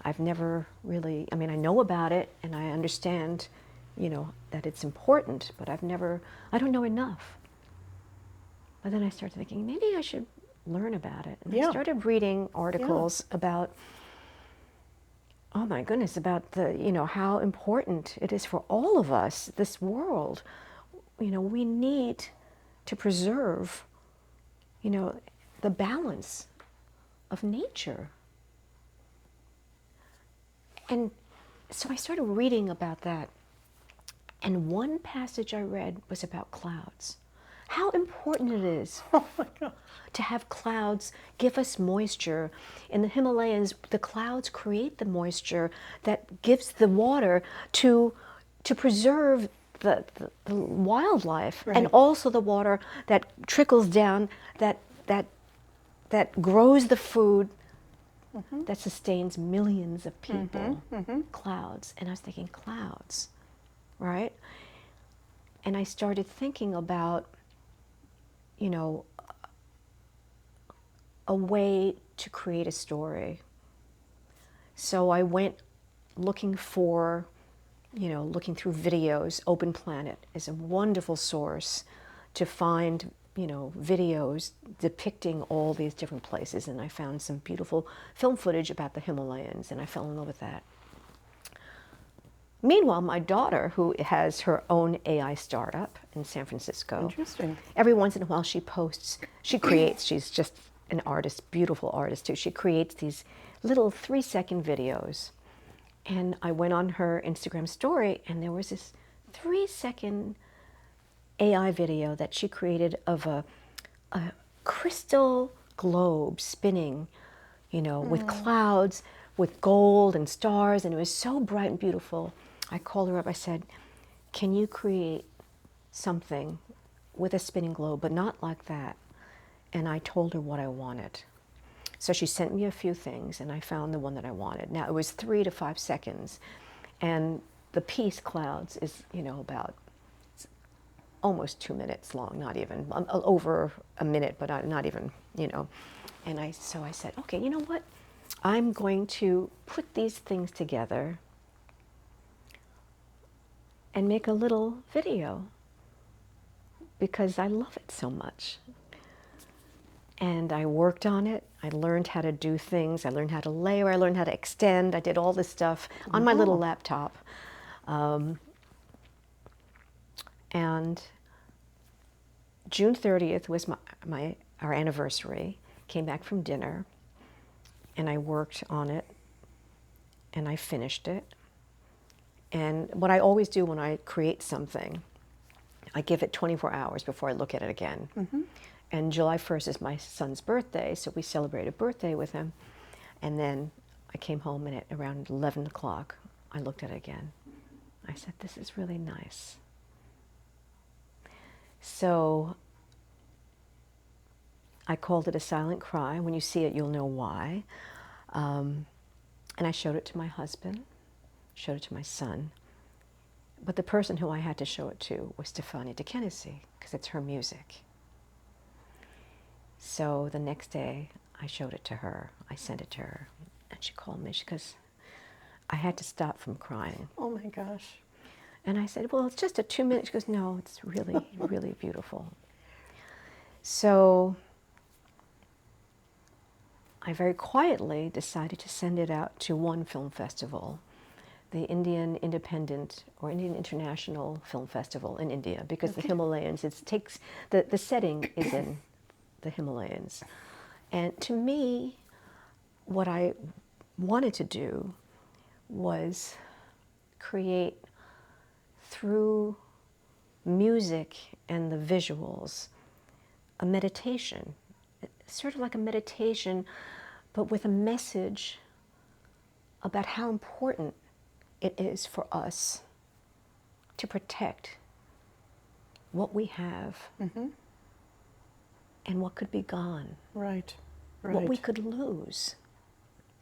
I've never really, I know about it, and I understand, that it's important, but I don't know enough. But then I started thinking, maybe I should learn about it. And I started reading articles about, oh my goodness, about the, how important it is for all of us, this world. We need to preserve, the balance of nature. And so I started reading about that. And one passage I read was about clouds. How important it is to have clouds give us moisture. In the Himalayas, the clouds create the moisture that gives the water to preserve the wildlife, and also the water that trickles down, that grows the food that sustains millions of people. Clouds. And I was thinking, clouds, right? And I started thinking about, a way to create a story. So I went looking through videos. Open Planet is a wonderful source to find, videos depicting all these different places. And I found some beautiful film footage about the Himalayas, and I fell in love with that. Meanwhile, my daughter, who has her own AI startup in San Francisco, Interesting. Every once in a while she creates, she's just an artist, beautiful artist too. She creates these little 3-second videos. And I went on her Instagram story, and there was this 3-second AI video that she created of a crystal globe spinning, with clouds, with gold and stars, and it was so bright and beautiful. I called her up, I said, can you create something with a spinning globe, but not like that? And I told her what I wanted. So she sent me a few things, and I found the one that I wanted. Now, it was 3 to 5 seconds, and the piece, Clouds, is, about almost 2 minutes long, not even, over a minute, but not even, And so I said, okay, you know what? I'm going to put these things together and make a little video because I love it so much. And I worked on it. I learned how to do things. I learned how to layer. I learned how to extend. I did all this stuff on my little laptop. And June 30th was our anniversary. Came back from dinner, and I worked on it, and I finished it. And what I always do when I create something, I give it 24 hours before I look at it again. And July 1st is my son's birthday, so we celebrated birthday with him. And then I came home, and at around 11 o'clock, I looked at it again. I said, this is really nice. So I called it a silent cry. When you see it, you'll know why. And I showed it to my husband, showed it to my son. But the person who I had to show it to was Stefania de Kennedy, because it's her music. So the next day, I showed it to her. I sent it to her, and she called me because I had to stop from crying. Oh my gosh. And I said, well, it's just a 2-minute. She goes, no, it's really, really beautiful. So I very quietly decided to send it out to one film festival, the Indian Independent or Indian International Film Festival in India, because the Himalayas, the setting is in the Himalayas. And to me, what I wanted to do was create, through music and the visuals, a meditation, sort of like a meditation, but with a message about how important it is for us to protect what we have and what could be gone. Right, right. What we could lose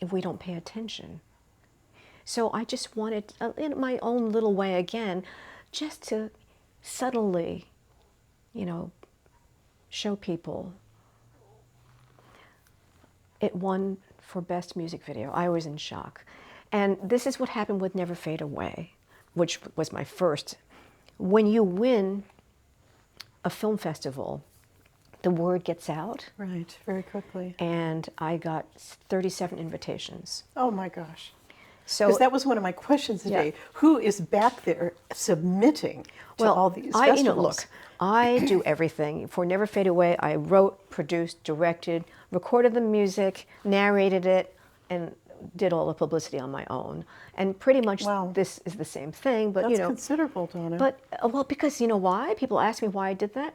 if we don't pay attention. So I just wanted, in my own little way again, just to subtly, you know, show people. It won for Best Music Video. I was in shock. And this is what happened with Never Fade Away, which was my first. When you win a film festival, the word gets out. Right, very quickly. And I got 37 invitations. Oh my gosh. So because that was one of my questions today. Yeah. Who is back there submitting to all these festivals? You know, look, I do everything. For Never Fade Away, I wrote, produced, directed, recorded the music, narrated it, and did all the publicity on my own. And pretty much this is the same thing, but That's considerable, Donna. But, well, because you know why? People ask me why I did that.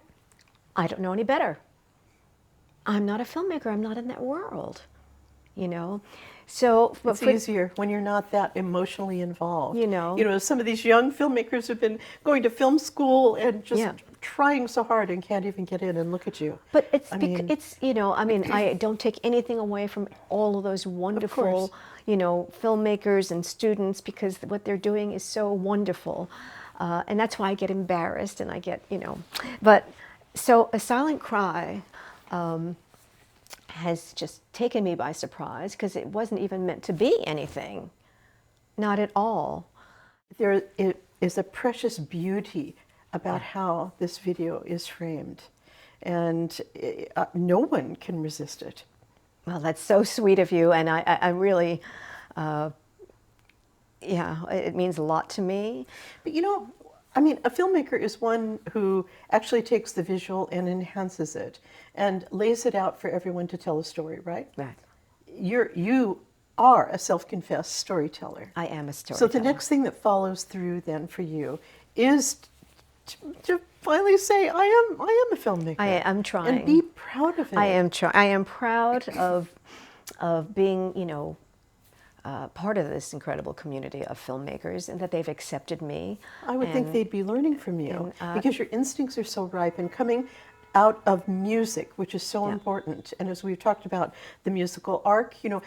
I don't know any better. I'm not a filmmaker. I'm not in that world, you know. So it's easier when you're not that emotionally involved. You know, some of these young filmmakers have been going to film school and just trying so hard and can't even get in, and look at you. But it's you know, I mean, I don't take anything away from all of those wonderful, you know, filmmakers and students, because what they're doing is so wonderful. And that's why I get embarrassed and I get, you know, but so A Silent Cry has just taken me by surprise, because it wasn't even meant to be anything. Not at all. There is a precious beauty about how this video is framed, and no one can resist it. Well, that's so sweet of you, and I really, yeah, it means a lot to me. But you know, I mean, a filmmaker is one who actually takes the visual and enhances it and lays it out for everyone to tell a story, right? Right. You are a self-confessed storyteller. I am a storyteller. So the next thing that follows through then for you is to finally say, I am a filmmaker. I am trying. And be proud of it. I am proud of being, you know, part of this incredible community of filmmakers, and that they've accepted me. I would think they'd be learning from you, because your instincts are so ripe, and coming out of music, which is so important. And as we've talked about the musical arc, you know,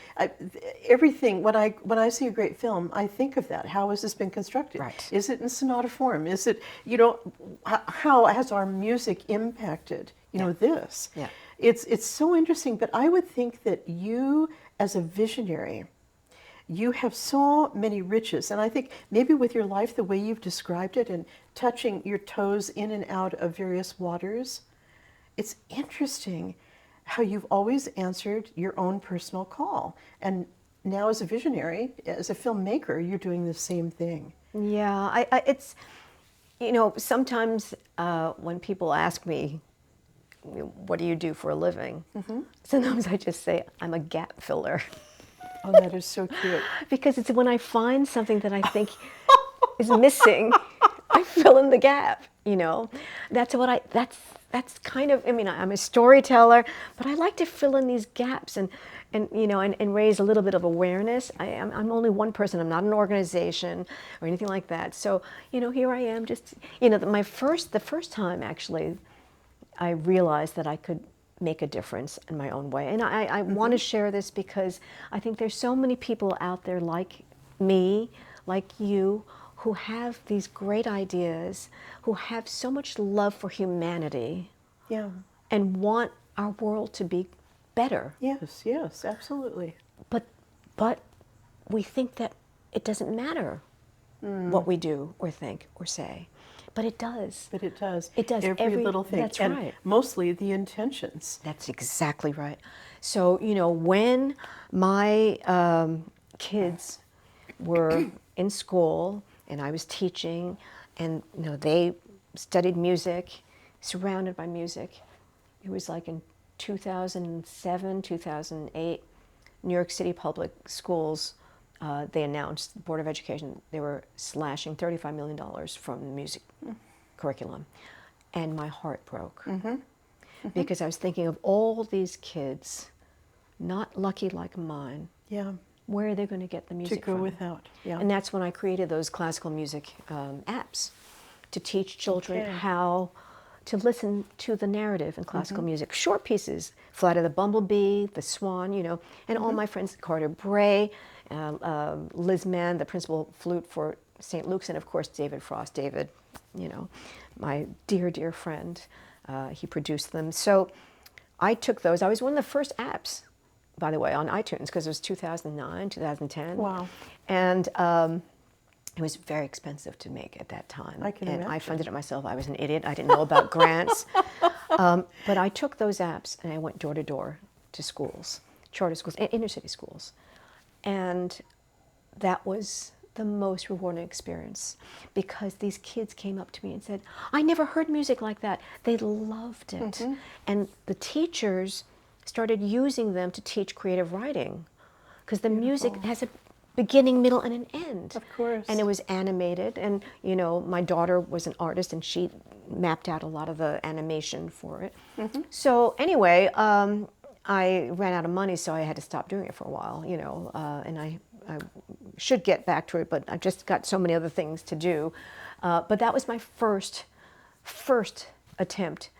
everything, when I see a great film, I think of that. How has this been constructed? Right. Is it in sonata form? Is it, you know, how has our music impacted, you know, this? Yeah. It's so interesting, but I would think that you, as a visionary, you have so many riches, and I think maybe with your life, the way you've described it, and touching your toes in and out of various waters, it's interesting how you've always answered your own personal call. And now as a visionary, as a filmmaker, you're doing the same thing. Yeah, it's, you know, sometimes when people ask me, what do you do for a living? Sometimes I just say, I'm a gap filler. Oh, that is so cute. Because it's when I find something that I think is missing, I fill in the gap, you know. That's kind of, I mean, I'm a storyteller, but I like to fill in these gaps and you know, and raise a little bit of awareness. I'm only one person. I'm not an organization or anything like that. So, you know, here I am just, you know, the first time actually I realized that I could make a difference in my own way. And I want to share this because I think there's so many people out there like me, like you, who have these great ideas, who have so much love for humanity, and want our world to be better. Yes, yes, absolutely. But we think that it doesn't matter. what we do or think or say. But it does. But it does. It does. Every little thing. That's and right. mostly the intentions. That's exactly right. So, you know, when my kids were in school and I was teaching, and, you know, they studied music, surrounded by music, it was like in 2007, 2008, New York City Public Schools, they announced, the Board of Education, they were slashing $35 million from the music curriculum. And my heart broke. Because I was thinking of all these kids, not lucky like mine. Yeah. Where are they going to get the music To go from? without. Yeah. And that's when I created those classical music apps to teach children how to listen to the narrative in classical music. Short pieces, Flight of the Bumblebee, The Swan, you know, and all my friends, Carter Bray, Liz Mann, the principal flute for St. Luke's, and of course David Frost. David, you know, my dear, dear friend. He produced them. So I took those. I was one of the first apps, by the way, on iTunes, because it was 2009, 2010. Wow. And it was very expensive to make at that time. I can and imagine. I funded it myself. I was an idiot. I didn't know about grants. But I took those apps and I went door to door to schools, charter schools, and inner city schools. And that was the most rewarding experience, because these kids came up to me and said, I never heard music like that. They loved it. And the teachers started using them to teach creative writing, because the music has a beginning, middle, and an end. Of course. And it was animated, and you know, my daughter was an artist and she mapped out a lot of the animation for it. So anyway, I ran out of money, so I had to stop doing it for a while, you know, and I should get back to it, but I've just got so many other things to do. But that was my first attempt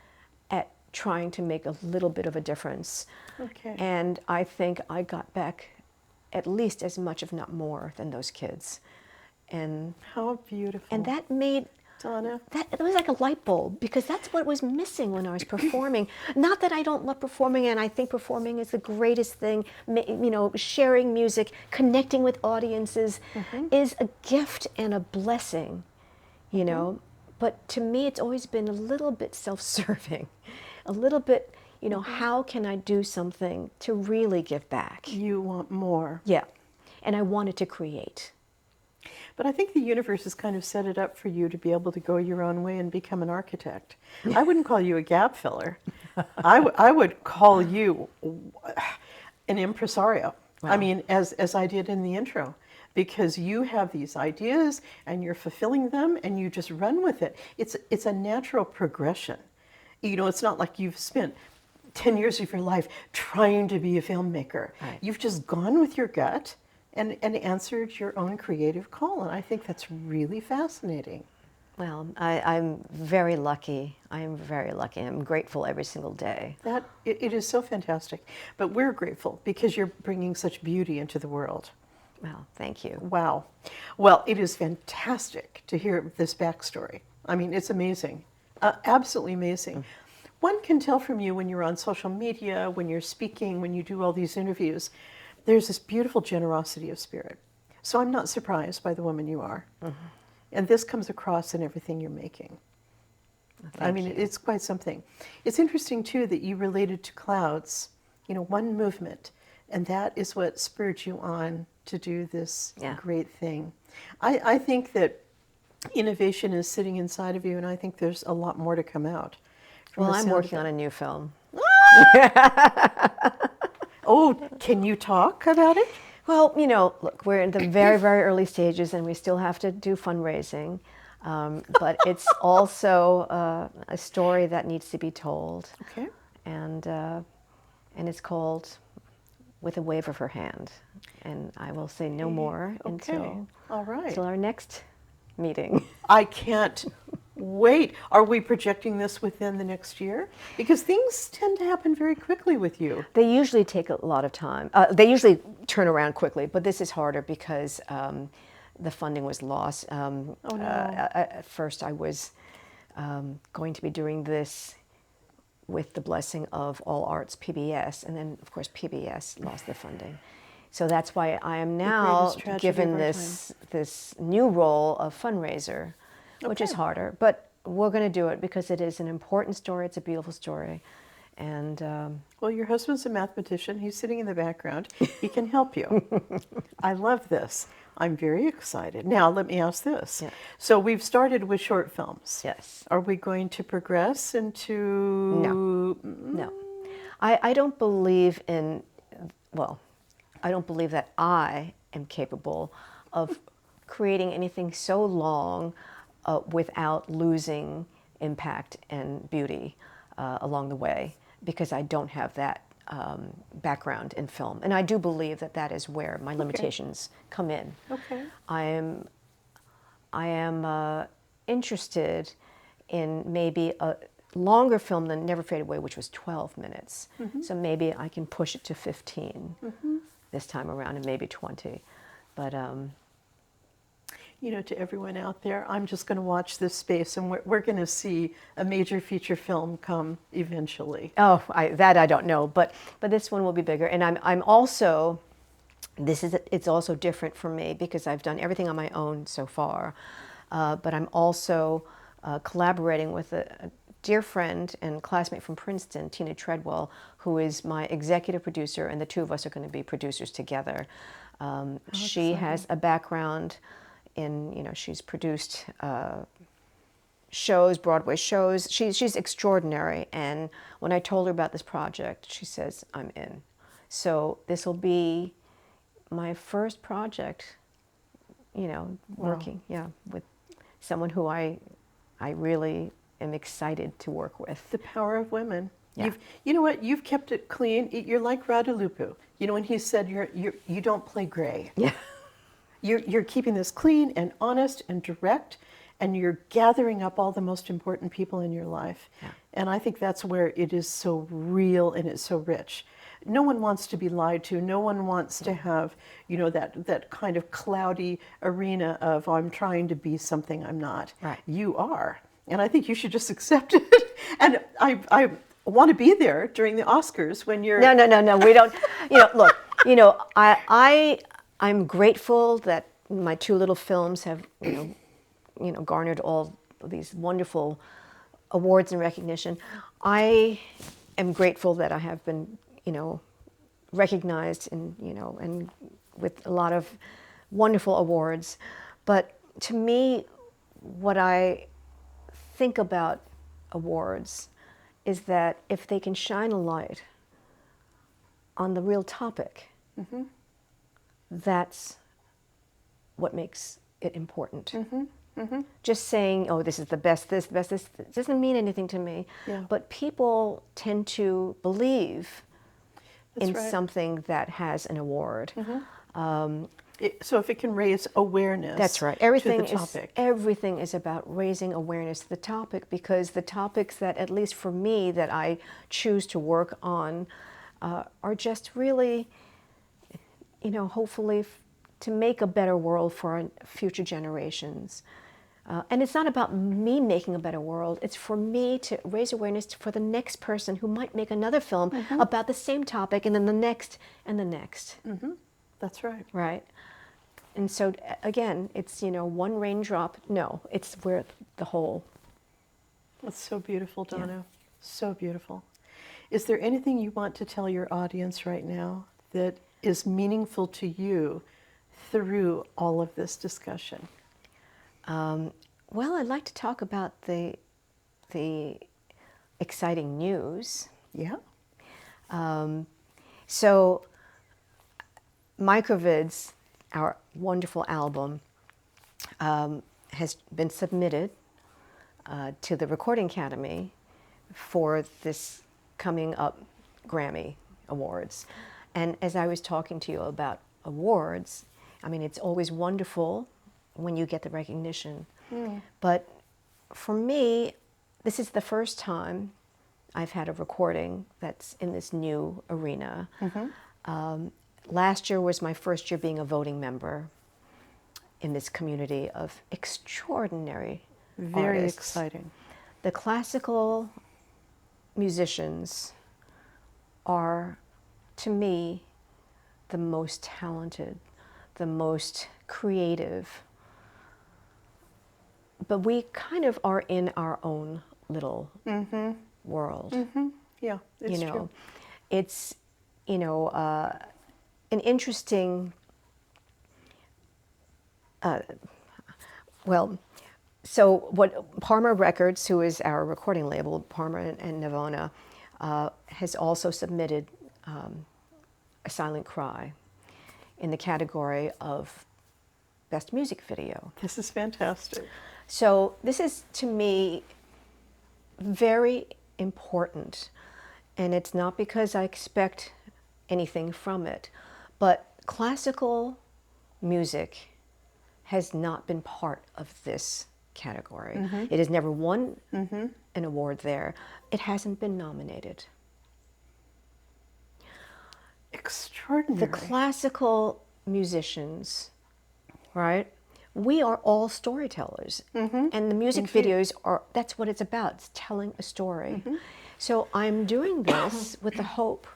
at trying to make a little bit of a difference. Okay. And I think I got back at least as much, if not more, than those kids. And How beautiful. and that made Donna. it was like a light bulb, because that's what was missing when I was performing. Not that I don't love performing, and I think performing is the greatest thing. You know, sharing music, connecting with audiences is a gift and a blessing, you know. But to me, it's always been a little bit self-serving, a little bit, you know, how can I do something to really give back? You want more. Yeah, and I wanted to create. But I think the universe has kind of set it up for you to be able to go your own way and become an architect. I wouldn't call you a gap filler. I would call you an impresario. Wow. I mean, as I did in the intro, because you have these ideas and you're fulfilling them and you just run with it. It's a natural progression. You know, it's not like you've spent 10 years of your life trying to be a filmmaker. Right. You've just gone with your gut and answered your own creative call. And I think that's really fascinating. Well, I'm very lucky. I am very lucky. I'm grateful every single day. It is so fantastic. But we're grateful because you're bringing such beauty into the world. Well, thank you. Wow. Well, it is fantastic to hear this backstory. I mean, it's amazing. Absolutely amazing. One can tell from you when you're on social media, when you're speaking, when you do all these interviews, there's this beautiful generosity of spirit. So I'm not surprised by the woman you are. And this comes across in everything you're making. I mean, it's quite something. It's interesting, too, that you related to clouds, you know, one movement, and that is what spurred you on to do this great thing. I think that innovation is sitting inside of you, and I think there's a lot more to come out. Well, I'm working on a new film. Oh, can you talk about it? Well, you know, look, we're in the very, very early stages, and we still have to do fundraising. But it's also a story that needs to be told. Okay. And it's called With a Wave of Her Hand. And I will say no more until our next meeting. I can't wait. Are we projecting this within the next year? Because things tend to happen very quickly with you. They usually take a lot of time. They usually turn around quickly, but this is harder because the funding was lost. At first I was going to be doing this with the blessing of All Arts PBS, and then of course PBS lost the funding. So that's why I am The now greatest tragedy of given our this new role of fundraiser, which is harder. But we're going to do it because it is an important story. It's a beautiful story. And well, your husband's a mathematician. He's sitting in the background. He can help you. I love this. I'm very excited. Now, let me ask this. Yeah. So we've started with short films. yes. Are we going to progress into... No. I don't believe in, well, I don't believe that I am capable of creating anything so long without losing impact and beauty along the way, because I don't have that background in film. And I do believe that that is where my limitations come in. Okay. I am interested in maybe a longer film than Never Fade Away, which was 12 minutes. So maybe I can push it to 15 this time around, and maybe 20. But you know, to everyone out there, I'm just going to watch this space, and we're going to see a major feature film come eventually. oh, that I don't know, but this one will be bigger. And I'm also, it's also different for me because I've done everything on my own so far, but I'm also collaborating with a dear friend and classmate from Princeton, Tina Treadwell, who is my executive producer, and the two of us are going to be producers together. She has a background in, you know, she's produced shows, Broadway shows. She's extraordinary, and when I told her about this project, she says, I'm in. So this will be my first project, you know, working, with someone who I really am excited to work with. The power of women. Yeah. You know what? You've kept it clean. You're like Radulupu. You know, when he said you don't play gray. Yeah. You're keeping this clean and honest and direct, and you're gathering up all the most important people in your life. Yeah. And I think that's where it is so real and it's so rich. No one wants to be lied to. No one wants to have, you know, that kind of cloudy arena of, oh, I'm trying to be something I'm not. Right. You are. And I think you should just accept it. And I want to be there during the Oscars when you're... No, we don't. You know, look, you know, I'm grateful that my two little films have, you know, garnered all of these wonderful awards and recognition. I am grateful that I have been, you know, recognized and, you know, and with a lot of wonderful awards. But to me, what I think about awards is that if they can shine a light on the real topic, that's what makes it important. Just saying, oh, this is the best, this doesn't mean anything to me. Yeah. But people tend to believe That's in right. something that has an award. So if it can raise awareness, That's right. to the topic. Everything is about raising awareness to the topic, because the topics that, at least for me, that I choose to work on are just really, you know, hopefully to make a better world for our future generations. And it's not about me making a better world. It's for me to raise awareness for the next person who might make another film about the same topic, and then the next and the next. That's right. Right? And so, again, it's, you know, one raindrop. No, it's where the whole... That's so beautiful, Donna. So beautiful. Is there anything you want to tell your audience right now that is meaningful to you through all of this discussion? Well, I'd like to talk about the exciting news. Yeah. So, MICROVIDS, our wonderful album, has been submitted to the Recording Academy for this coming up Grammy Awards. And as I was talking to you about awards, I mean, it's always wonderful when you get the recognition. But for me, this is the first time I've had a recording that's in this new arena. Last year was my first year being a voting member in this community of extraordinary Very artists. exciting. The classical musicians are, to me, the most talented, the most creative. But we kind of are in our own little world. Yeah, it's true. It's, an interesting, so what Parma Records, who is our recording label, Parma and Navona, has also submitted A Silent Cry in the category of Best Music Video. This is fantastic. So this is, to me, very important. And it's not because I expect anything from it, but classical music has not been part of this category. It has never won an award there. It hasn't been nominated. Extraordinary. The classical musicians, right? We are all storytellers. And the music videos are, that's what it's about. It's telling a story. So I'm doing this with the hope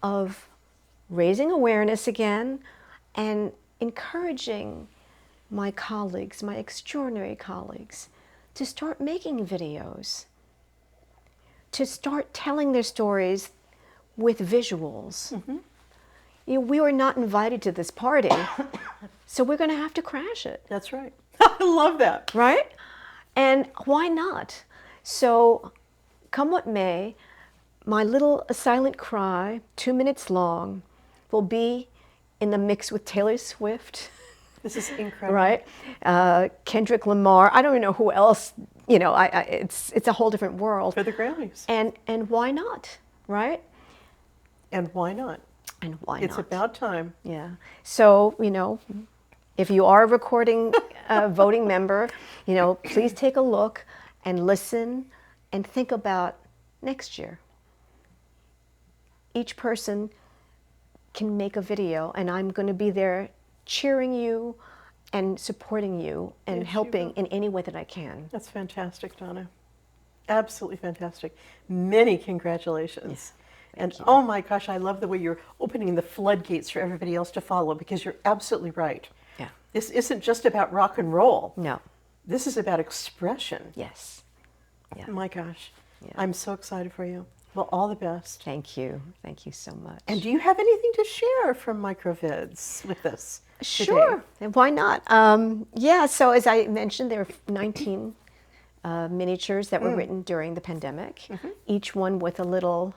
of raising awareness again and encouraging my colleagues, my extraordinary colleagues, to start making videos, to start telling their stories with visuals. We were not invited to this party, so we're going to have to crash it. That's right. I love that. Right? And why not? So, come what may, my little A Silent Cry, 2 minutes long, will be in the mix with Taylor Swift. This is incredible. Right? Kendrick Lamar. I don't even know who else. It's a whole different world. For the Grammys. And why not? Right? And why not? And why not? It's about time. Yeah. So, if you are a recording voting member, please take a look and listen and think about next year. Each person can make a video, and I'm going to be there cheering you and supporting you and helping in any way that I can. That's fantastic, Donna. Absolutely fantastic. Many congratulations. And oh my gosh, I love the way you're opening the floodgates for everybody else to follow, because you're absolutely right. Yeah. This isn't just about rock and roll. No. This is about expression. Yes. Yeah. My gosh. Yeah. I'm so excited for you. Well, all the best. Thank you. Thank you so much. And do you have anything to share from MICROVIDS with us today? Sure. And why not? Yeah, so as I mentioned, there are 19 miniatures that were written during the pandemic, each one with a little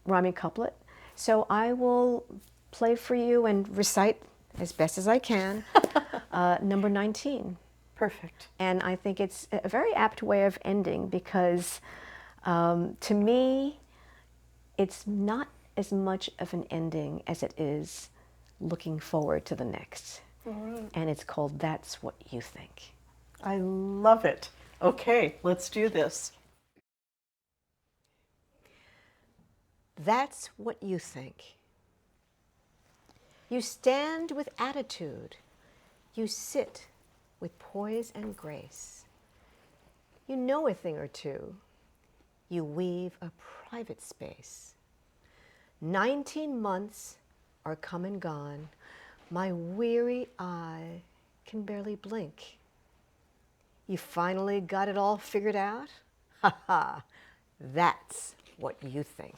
rhyming couplet. So I will play for you and recite as best as I can number 19. Perfect. And I think it's a very apt way of ending, because to me, it's not as much of an ending as it is looking forward to the next. All right. And it's called That's What You Think. I love it. Okay, let's do this. That's what you think. You stand with attitude. You sit with poise and grace. You know a thing or two. You weave a private space. 19 months are come and gone. My weary eye can barely blink. You finally got it all figured out? Ha ha, that's what you think.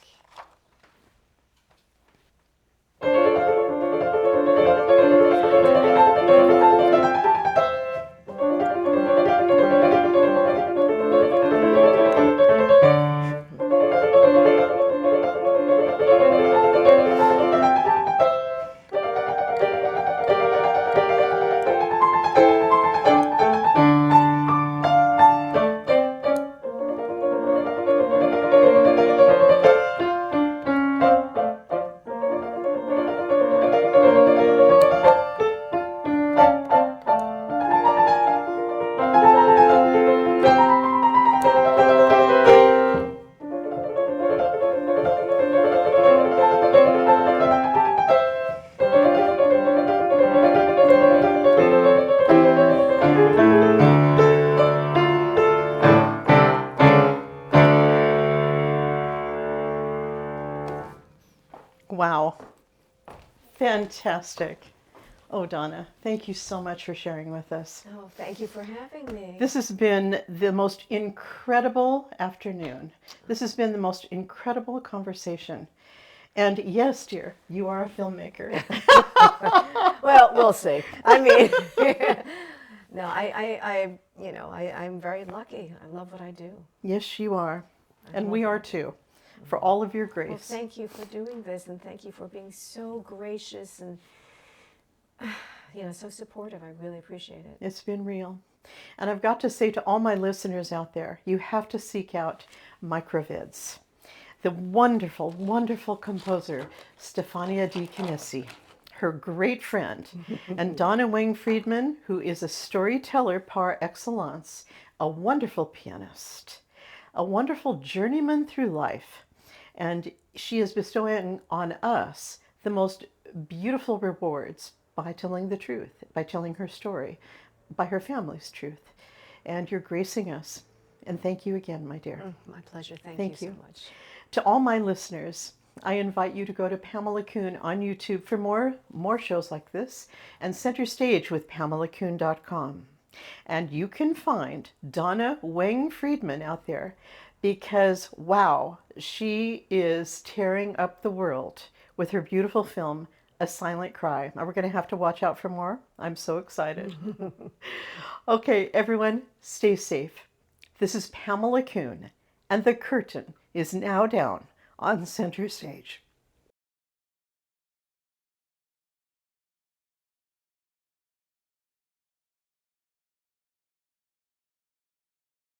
Wow. Fantastic. Oh, Donna, thank you so much for sharing with us. Oh, thank you for having me. This has been the most incredible afternoon. This has been the most incredible conversation. And yes, dear, you are a filmmaker. Well, we'll see. I mean, no, I'm very lucky. I love what I do. Yes, you are. And we are too, for all of your grace. Well, thank you for doing this, and thank you for being so gracious and, so supportive. I really appreciate it. It's been real. And I've got to say to all my listeners out there, you have to seek out MICROVIDS. The wonderful, wonderful composer, Stefania Di Canisi, her great friend, and Donna Weng Friedman, who is a storyteller par excellence, a wonderful pianist, a wonderful journeyman through life. And she is bestowing on us the most beautiful rewards by telling the truth, by telling her story, by her family's truth. And you're gracing us. And thank you again, my dear. My pleasure. Thank you so much. To all my listeners, I invite you to go to Pamela Kuhn on YouTube for more shows like this, and Center Stage with PamelaKuhn.com. And you can find Donna Weng Friedman out there because, wow, she is tearing up the world with her beautiful film, A Silent Cry. Now we're going to have to watch out for more. I'm so excited. Okay, everyone, stay safe. This is Pamela Kuhn, and the curtain is now down on Center Stage.